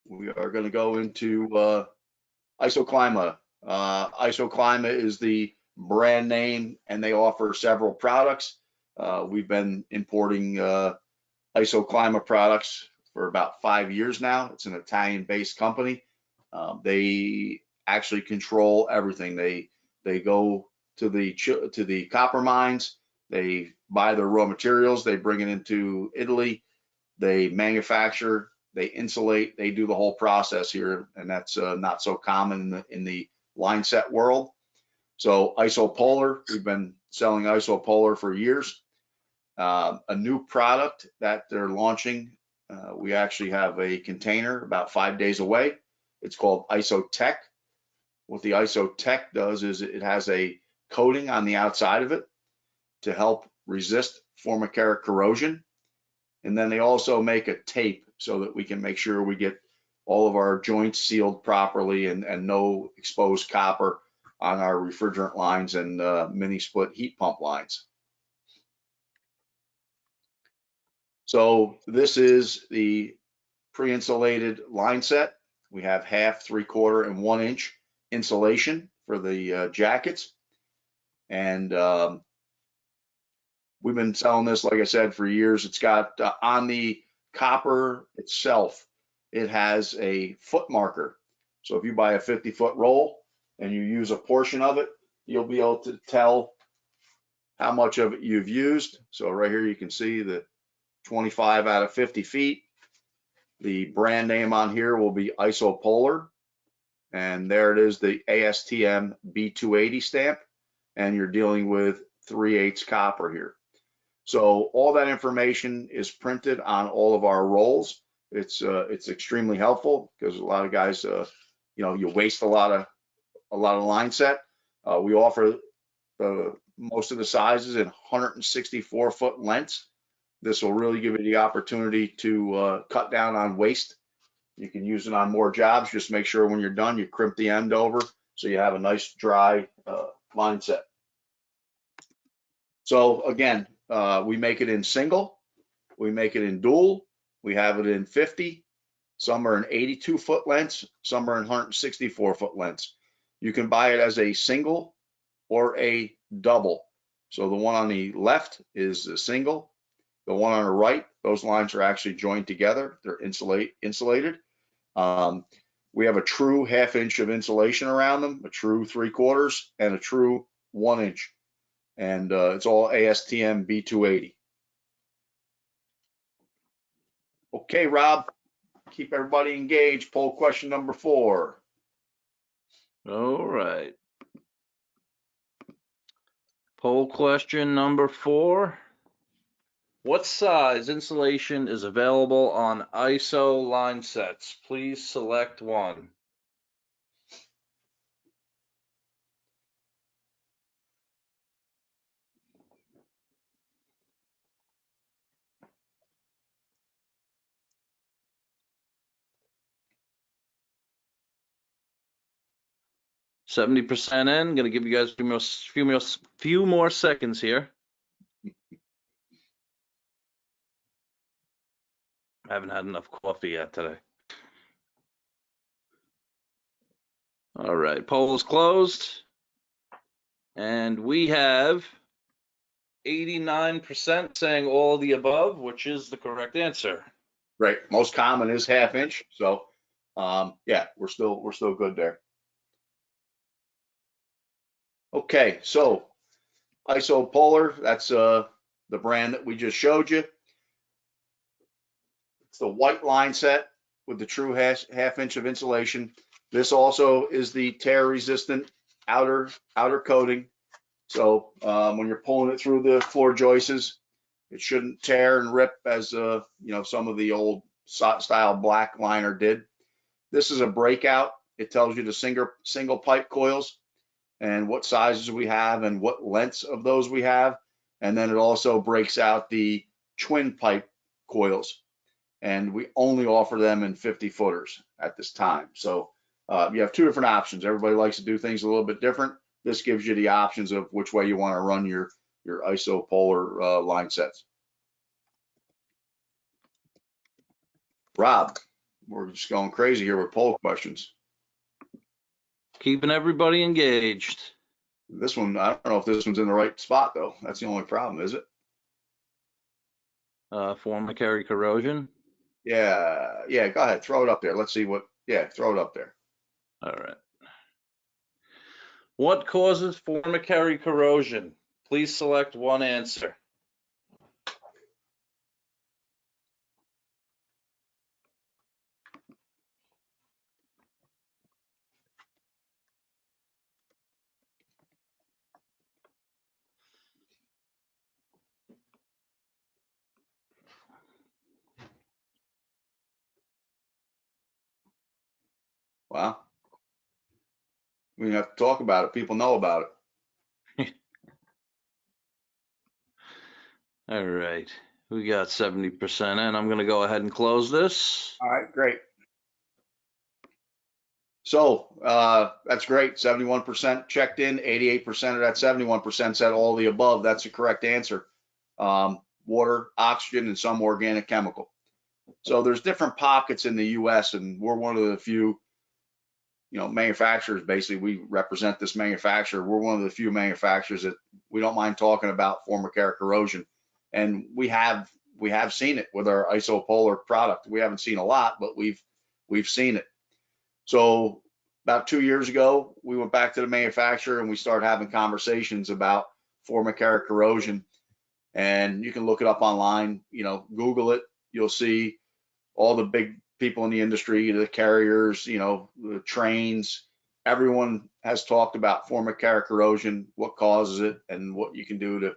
We are going to go into Isoclima. Isoclima is the brand name, and they offer several products. We've been importing Isoclima products for about 5 years now. It's an Italian-based company. They actually control everything. They go to the copper mines. They buy their raw materials. They bring it into Italy. They manufacture they insulate, they do the whole process here, and that's not so common in the line set world. So Isopolar, we've been selling Isopolar for years. A new product that they're launching, we actually have a container about 5 days away. It's called Isotech. What the Isotech does is it has a coating on the outside of it to help resist formicaric corrosion. And then they also make a tape so that we can make sure we get all of our joints sealed properly and no exposed copper on our refrigerant lines and mini split heat pump lines. So this is the pre-insulated line set. We have half, 3/4, and 1 inch insulation for the jackets. And we've been selling this, like I said, for years. It's got on the copper itself, it has a foot marker. So if you buy a 50-foot roll and you use a portion of it, you'll be able to tell how much of it you've used. So right here you can see the 25 out of 50 feet. The brand name on here will be Isopolar. And there it is, the ASTM B280 stamp. And you're dealing with 3/8 copper here. So all that information is printed on all of our rolls. It's extremely helpful because a lot of guys, you know, you waste a lot of line set. We offer most of the sizes in 164-foot lengths. This will really give you the opportunity to cut down on waste. You can use it on more jobs. Just make sure when you're done, you crimp the end over so you have a nice dry line set. So again, we make it in single, we make it in dual, we have it in 50, some are in 82-foot lengths, some are in 164-foot lengths. You can buy it as a single or a double. So the one on the left is a single. The one on the right, those lines are actually joined together. They're insulated. We have a true 1/2 inch of insulation around them, a true 3/4, and a true 1 inch. And it's all ASTM B280. Okay, Rob, keep everybody engaged. Poll question number 4. All right. Poll question number 4. What size insulation is available on ISO line sets? Please select one. %70 in. Gonna give you guys a few more seconds here. I haven't had enough coffee yet today. All right, poll is closed. And we have 89% saying all of the above, which is the correct answer. Right. Most common is 1/2 inch. So yeah, we're still good there. Okay, so Isopolar, that's the brand that we just showed you. It's the white line set with the true 1/2 inch of insulation. This also is the tear resistant outer coating. So when you're pulling it through the floor joists, it shouldn't tear and rip as you know, some of the old style black liner did. This is a breakout. It tells you the single pipe coils and what sizes we have and what lengths of those we have. And then it also breaks out the twin pipe coils. And we only offer them in 50-footers at this time. So you have 2 different options. Everybody likes to do things a little bit different. This gives you the options of which way you want to run your Isopolar line sets. Rob, we're just going crazy here with poll questions. Keeping everybody engaged. This one, I don't know if this one's in the right spot though. That's the only problem, is it? Formicary corrosion. Yeah, go ahead, throw it up there. Let's see what, yeah, throw it up there. All right. What causes formicary corrosion? Please select one answer. Wow. We have to talk about it. People know about it. All right. We got 70% in. I'm going to go ahead and close this. All right, great. So that's great. 71% checked in. 88% of that 71% said all the above. That's the correct answer. Water, oxygen, and some organic chemical. So there's different pockets in the U.S., and we're one of the few, manufacturers. Basically, we represent this manufacturer. We're one of the few manufacturers that we don't mind talking about formic air corrosion, and we have seen it with our isopolar product. We haven't seen a lot, but we've seen it. So about 2 years ago, we went back to the manufacturer and we started having conversations about formic air corrosion. And you can look it up online, Google it. You'll see all the big people in the industry, the carriers, the trains. Everyone has talked about formic air corrosion, what causes it, and what you can do to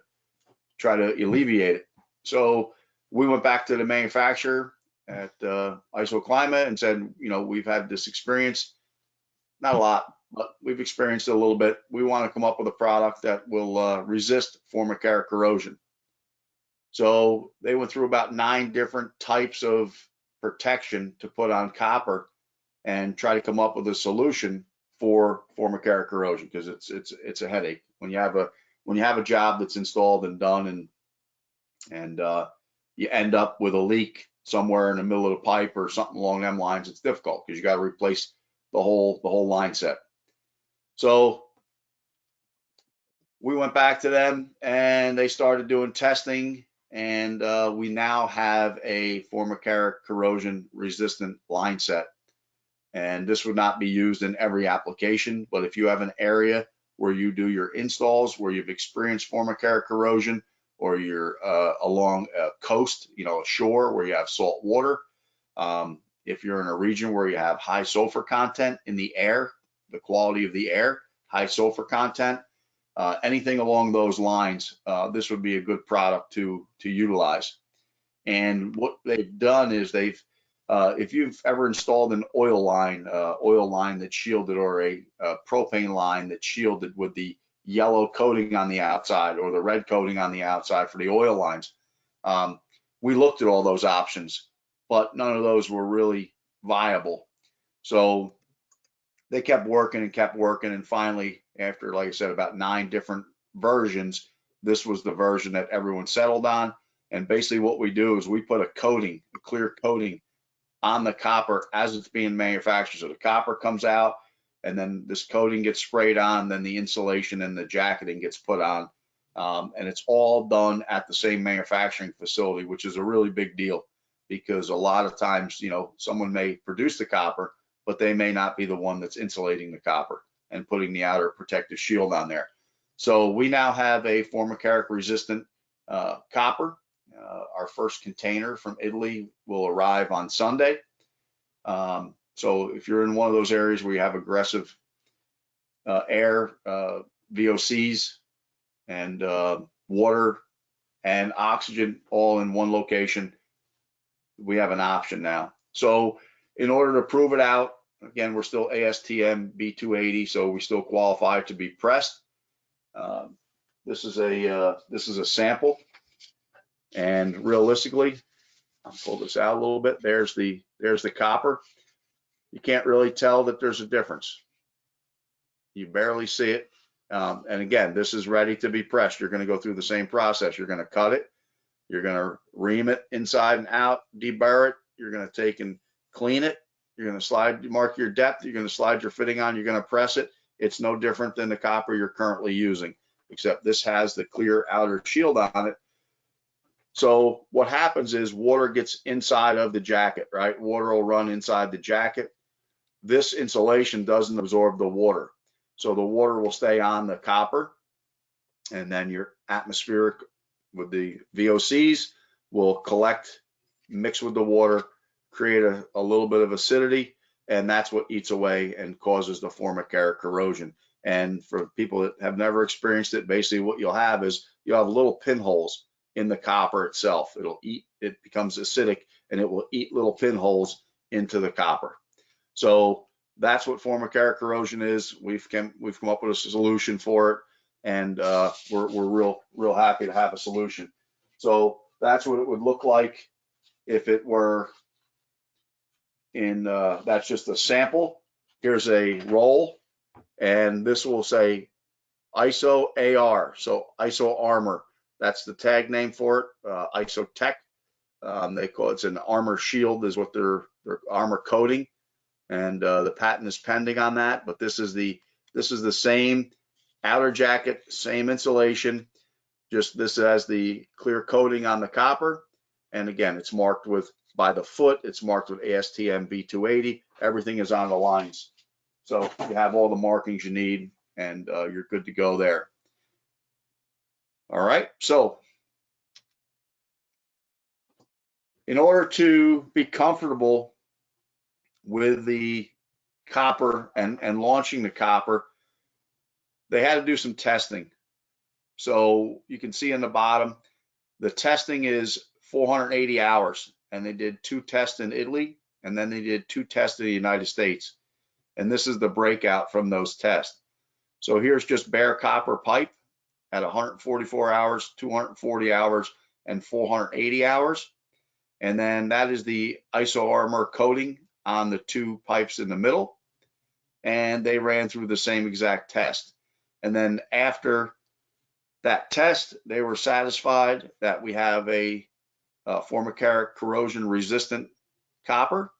try to alleviate it. So we went back to the manufacturer at Isoclima and said, we've had this experience, not a lot, but we've experienced it a little bit. We want to come up with a product that will resist formic air corrosion. So they went through about 9 different types of protection to put on copper and try to come up with a solution for formic air corrosion, because it's a headache when you have a job that's installed and done and you end up with a leak somewhere in the middle of the pipe or something along them lines. It's difficult because you got to replace the whole line set. So we went back to them and they started doing testing, and we now have a formic air corrosion resistant line set. And this would not be used in every application, but if you have an area where you do your installs where you've experienced formic air corrosion, or you're along a coast, a shore where you have salt water, if you're in a region where you have high sulfur content in the air, the quality of the air, high sulfur content, anything along those lines, this would be a good product to utilize. And what they've done is if you've ever installed an oil line that's shielded, or a propane line that's shielded with the yellow coating on the outside or the red coating on the outside for the oil lines, we looked at all those options, but none of those were really viable. So they kept working, and finally, after, like I said, about 9 different versions, this was the version that everyone settled on. And basically what we do is we put a clear coating on the copper as it's being manufactured. So the copper comes out, and then this coating gets sprayed on, then the insulation and the jacketing gets put on. And it's all done at the same manufacturing facility, which is a really big deal, because a lot of times, someone may produce the copper, but they may not be the one that's insulating the copper and putting the outer protective shield on there. So we now have a formic air resistant copper. Our first container from Italy will arrive on Sunday. So if you're in one of those areas where you have aggressive air, VOCs, and water and oxygen all in one location, we have an option now. So in order to prove it out, again, we're still ASTM B280, so we still qualify to be pressed. This is a sample, and realistically, I'll pull this out a little bit. There's the copper. You can't really tell that there's a difference. You barely see it. And again, this is ready to be pressed. You're going to go through the same process. You're going to cut it. You're going to ream it inside and out, deburr it. You're going to take and clean it. You're going to mark your depth. You're going to slide your fitting on. You're going to press it. It's no different than the copper you're currently using, except this has the clear outer shield on it. So what happens is water gets inside of the jacket, right? Water will run inside the jacket. This insulation doesn't absorb the water. So the water will stay on the copper, and then your atmospheric with the VOCs will collect, mix with the water, create a little bit of acidity, and that's what eats away and causes the formic air corrosion. And for people that have never experienced it, basically what you'll have is you'll have little pinholes in the copper itself. It becomes acidic, and it will eat little pinholes into the copper. So that's what Formicare corrosion is. We've come up with a solution for it, and we're real happy to have a solution. So that's what it would look like if it were in. That's just a sample. Here's a roll, and this will say ISO AR, so ISO Armor. That's the tag name for it. Isotech. They call it's an armor shield is what their armor coating, and the patent is pending on that. But this is the same outer jacket, same insulation. Just this has the clear coating on the copper, and again, it's marked with by the foot. It's marked with ASTM B280. Everything is on the lines, so you have all the markings you need, and you're good to go there. All right, so in order to be comfortable with the copper and launching the copper, they had to do some testing. So you can see in the bottom, the testing is 480 hours, and they did 2 tests in Italy, and then they did 2 tests in the United States. And this is the breakout from those tests. So here's just bare copper pipe at 144 hours, 240 hours, and 480 hours. And then that is the ISO Armor coating on the 2 pipes in the middle. And they ran through the same exact test. And then after that test, they were satisfied that we have a Formicare corrosion resistant copper.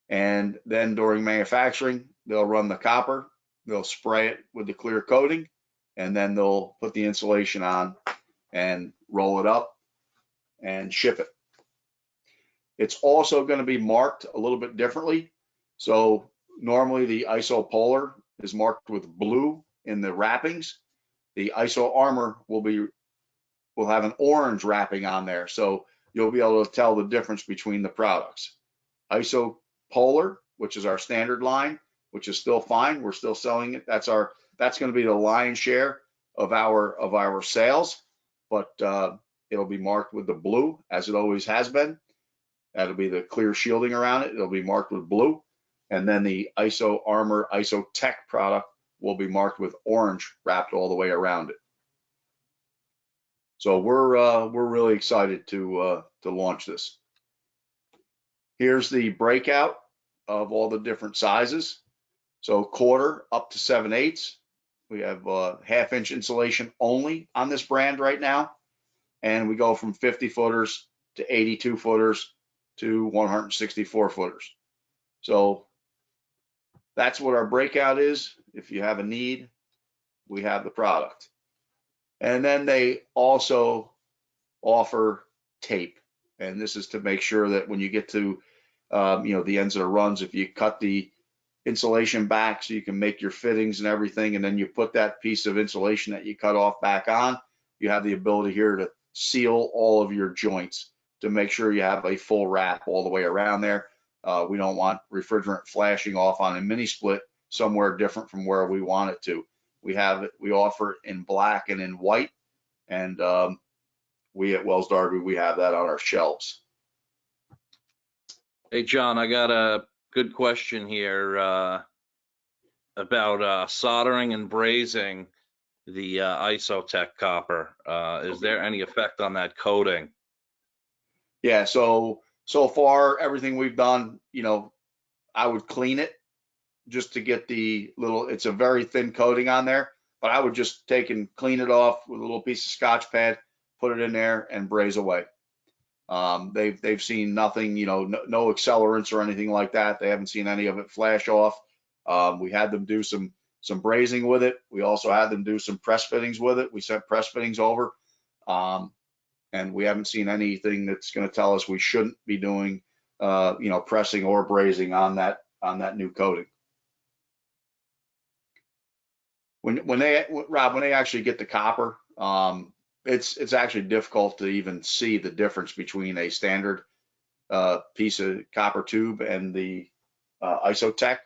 And then during manufacturing, they'll run the copper, they'll spray it with the clear coating, and then they'll put the insulation on and roll it up and ship it. It's also going to be marked a little bit differently. So normally the isopolar is marked with blue in the wrappings. The ISO Armor will have an orange wrapping on there, so you'll be able to tell the difference between the products. Isopolar, which is our standard line, which is still fine. We're still selling it. That's going to be the lion's share of our sales, but it'll be marked with the blue as it always has been. That'll be the clear shielding around it. It'll be marked with blue, and then the ISO Armor Isotech product will be marked with orange wrapped all the way around it. So we're really excited to launch this. Here's the breakout of all the different sizes. So 1/4 up to 7/8. We have 1/2 inch insulation only on this brand right now, and we go from 50 footers to 82 footers to 164 footers. So that's what our breakout is. If you have a need, we have the product. And then they also offer tape, and this is to make sure that when you get to the ends of the runs, if you cut the insulation back so you can make your fittings and everything, and then you put that piece of insulation that you cut off back on, you have the ability here to seal all of your joints to make sure you have a full wrap all the way around there. We don't want refrigerant flashing off on a mini split somewhere different from where we want it to. We offer it in black and in white, and we at Wales-Darby, we have that on our shelves. Hey, John, I got a good question here about soldering and brazing the Isotech copper. Is there any effect on that coating? Yeah, so far everything we've done, I would clean it just to get it's a very thin coating on there, but I would just take and clean it off with a little piece of Scotch pad, put it in there and braze away. They've seen nothing, no accelerants or anything like that. They haven't seen any of it flash off. We had them do some brazing with it. We also had them do some press fittings with it. We sent press fittings over, and we haven't seen anything that's going to tell us we shouldn't be doing, pressing or brazing on that new coating. When they actually get the copper, it's actually difficult to even see the difference between a standard piece of copper tube and the Isotech.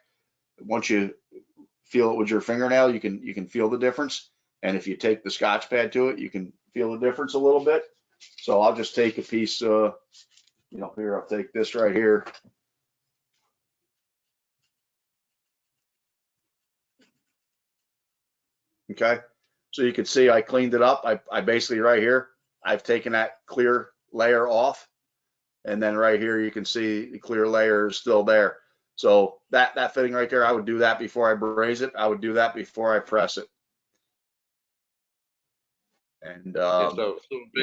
Once you feel it with your fingernail, you can feel the difference. And if you take the Scotch pad to it, you can feel the difference a little bit. So I'll just take a piece, here, I'll take this right here. Okay. So you can see I cleaned it up. I basically right here, I've taken that clear layer off. And then right here, you can see the clear layer is still there. So that fitting right there, I would do that before I braze it. I would do that before I press it. And, Okay, so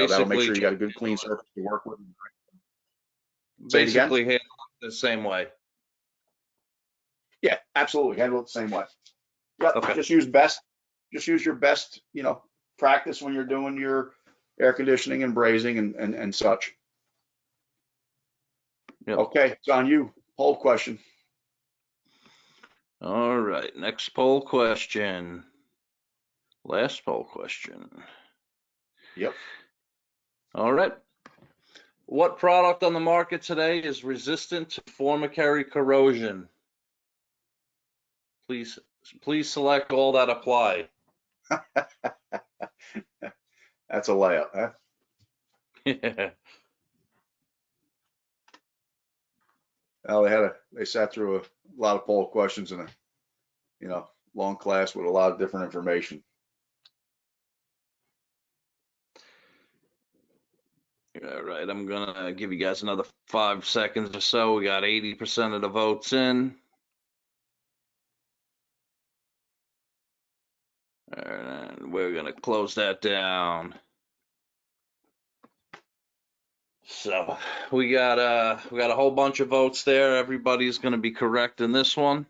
that'll make basically, sure you got a good clean surface to work with. Say it again. basically handle it the same way. Yeah, absolutely. Handle it the same way. Yep. Okay. Just use your best, practice when you're doing your air conditioning and brazing and such. Yep. Okay, it's on you. Poll question. All right. Next poll question. Last poll question. Yep. All right. What product on the market today is resistant to formicary corrosion? Please select all that apply. That's a layup, huh? Well, they sat through a lot of poll questions in a, long class with a lot of different information. All right, I'm gonna give you guys another 5 seconds or so. We got 80% of the votes in. And we're gonna close that down. So we got a whole bunch of votes there. Everybody's gonna be correct in this one.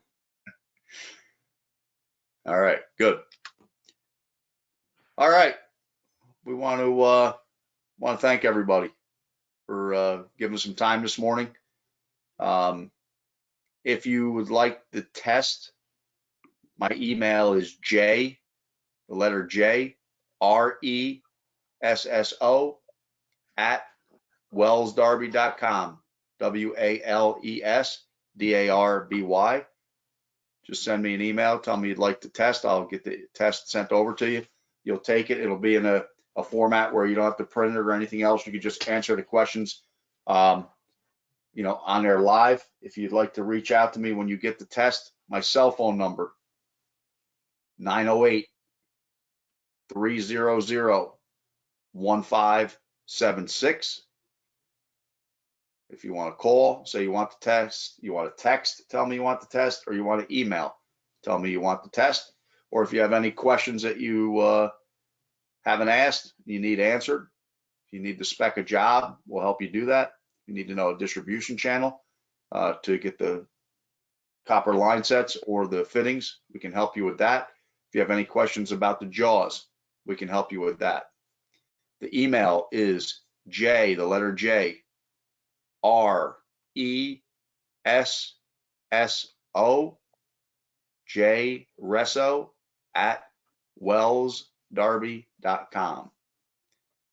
All right, good. All right, we want to thank everybody for giving us some time this morning. If you would like the test, my email is J, the letter J, RESSO at Wales-Darby.com. WALESDARBY. Just send me an email. Tell me you'd like the test. I'll get the test sent over to you. You'll take it. It'll be in a format where you don't have to print it or anything else. You can just answer the questions, on there live. If you'd like to reach out to me when you get the test, my cell phone number, 908-300-1576. If you want to call, say you want the test, you want to text, tell me you want the test, or you want to email, tell me you want the test. Or if you have any questions that you haven't asked, you need answered, if you need to spec a job, we'll help you do that. You need to know a distribution channel to get the copper line sets or the fittings, we can help you with that. If you have any questions about the jaws, we can help you with that. The email is J, the letter J, RESSO, J Resso at Wales-Darby.com.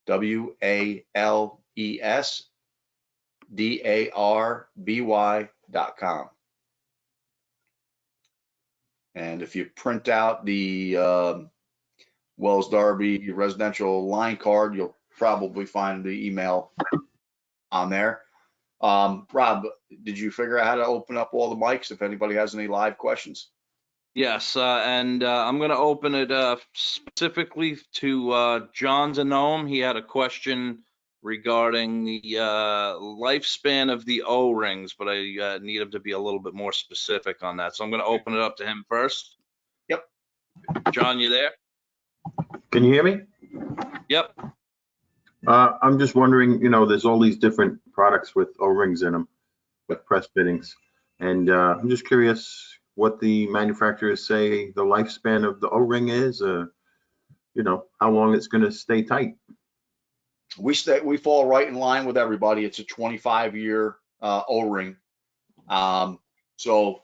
WALESDARBY.com. And if you print out the Wales-Darby residential line card, you'll probably find the email on there. Rob, did you figure out how to open up all the mics if anybody has any live questions? Yes, and I'm going to open it specifically to John Denome. He had a question regarding the lifespan of the O-rings, but I need him to be a little bit more specific on that. So I'm going to open it up to him first. Yep. John, you there? Can you hear me? Yep. I'm just wondering, there's all these different products with O-rings in them, with press fittings. And I'm just curious what the manufacturers say the lifespan of the O-ring is, how long it's going to stay tight. We fall right in line with everybody. It's a 25-year O-ring. So,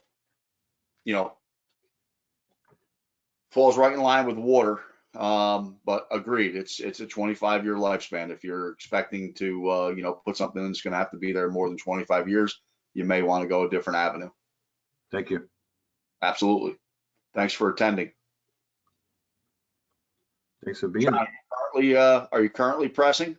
falls right in line with water. But agreed, it's a 25-year lifespan. If you're expecting to, put something in that's going to have to be there more than 25 years, you may want to go a different avenue. Thank you. Absolutely. Thanks for attending. Thanks for being John, here. are you currently pressing?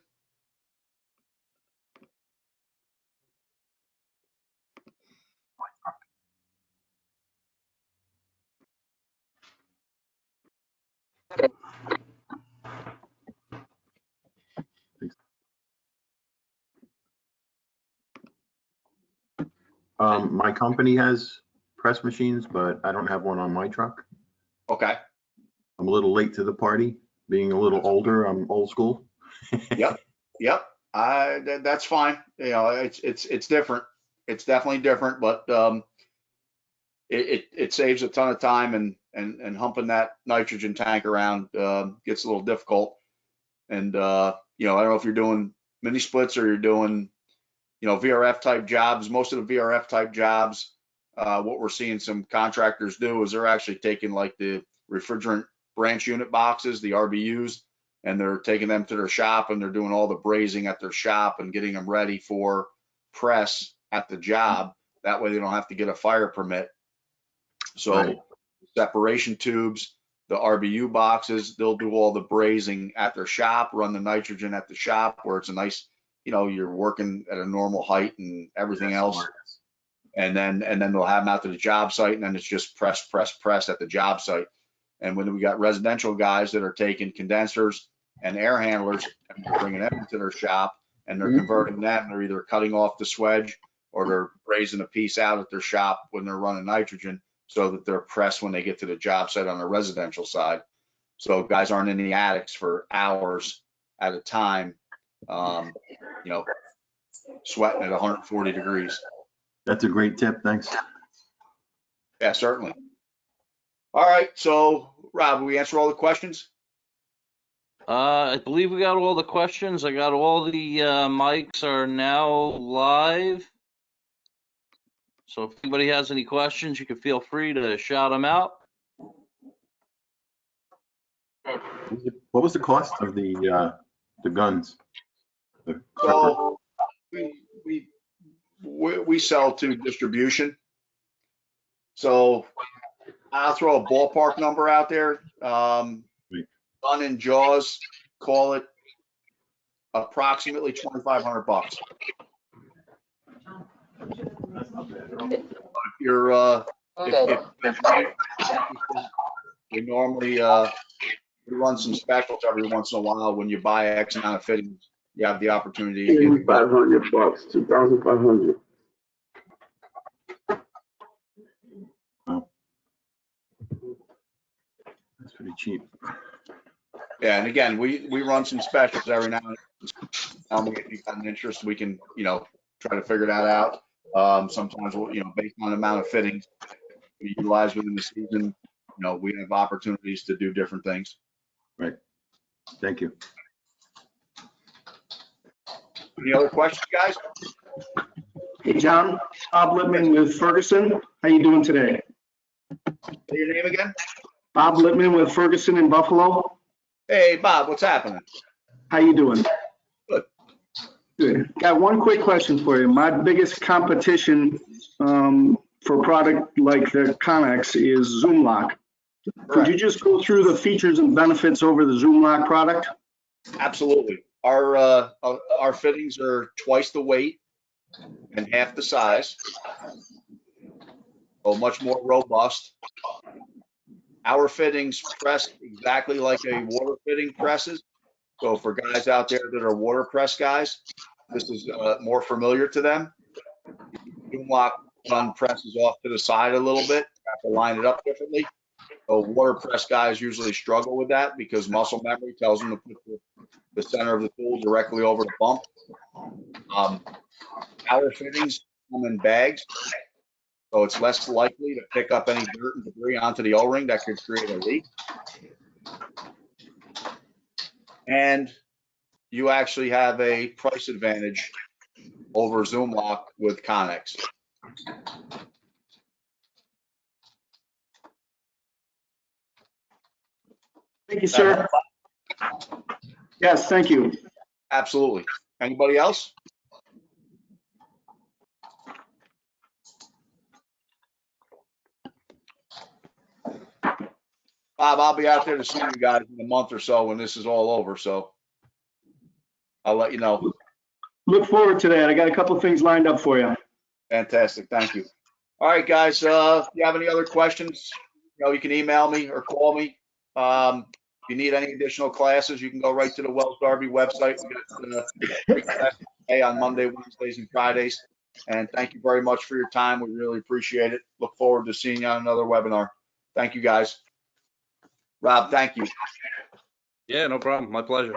My company has press machines, but I don't have one on my truck. Okay. I'm a little late to the party. Being a little older, I'm old school. Yep. Yep. That's fine. You know, it's different. It's definitely different, but it saves a ton of time, and humping that nitrogen tank around gets a little difficult. And you know, I don't know if you're doing mini splits or you're doing, you know, VRF type jobs. Most of the VRF type jobs, what we're seeing some contractors do is they're actually taking like the refrigerant branch unit boxes, the RBUs, and they're taking them to their shop, and they're doing all the brazing at their shop and getting them ready for press at the job. That way they don't have to get a fire permit. So Right. separation tubes, the RBU boxes, they'll do all the brazing at their shop, run the nitrogen at the shop where it's a nice, you know, you're working at a normal height and everything else. And then they'll have them out to the job site, and then it's just press at the job site. And when we got residential guys that are taking condensers and air handlers and they're bringing them into their shop, and they're converting them, they're either cutting off the swedge or they're brazing a piece out at their shop when they're running nitrogen, so that they're pressed when they get to the job site on the residential side. So guys aren't in the attics for hours at a time, you know, sweating at 140 degrees. That's a great tip. Thanks. Yeah, certainly. All right, so Rob, we answer all the questions? I believe we got all the questions. I got all the mics are now live. So if anybody has any questions, you can feel free to shout them out. What was the cost of the guns? So we sell to distribution. So I'll throw a ballpark number out there. Gun and jaws, call it approximately $2,500. If you're we normally we run some specials every once in a while. When you buy X amount of fittings, you have the opportunity to get $500, $2,500. That's pretty cheap. Yeah, and again, we run some specials every now and then. If you've got an interest, we can, you know, try to figure that out. Sometimes we'll, you know, based on the amount of fittings we utilize within the season, you know, we have opportunities to do different things. Right. Thank you. Any other questions, guys? Hey, John, Bob Littman with Ferguson. How you doing today? Say your name again? Bob Littman with Ferguson in Buffalo. Hey, Bob, what's happening? How you doing? Good. Good. Got one quick question for you. My biggest competition for a product like the Conex is Zoom Lock. Could you just go through the features and benefits over the Zoom Lock product? Absolutely. Our fittings are twice the weight and half the size, so much more robust. Our fittings press exactly like a water fitting presses. So for guys out there that are water press guys, this is more familiar to them. Zoom Lock gun presses off to the side a little bit. You have to line it up differently. So water press guys usually struggle with that because muscle memory tells them to put the center of the tool directly over the bump. Our fittings come in bags, so it's less likely to pick up any dirt and debris onto the O-ring that could create a leak. And you actually have a price advantage over Zoom Lock with Conex. Thank you, sir. Yes, thank you. Absolutely. Anybody else? Bob, I'll be out there to see you guys in a month or so when this is all over, so I'll let you know. Look forward to that. I got a couple of things lined up for you. Fantastic. Thank you. All right, guys, if you have any other questions, you know, you can email me or call me. you need any additional classes, you can go right to the Wales-Darby website. We got free classes today on Monday, Wednesdays, and Fridays. And thank you very much for your time. We really appreciate it. Look forward to seeing you on another webinar. Thank you, guys. Rob, thank you. Yeah, no problem. My pleasure.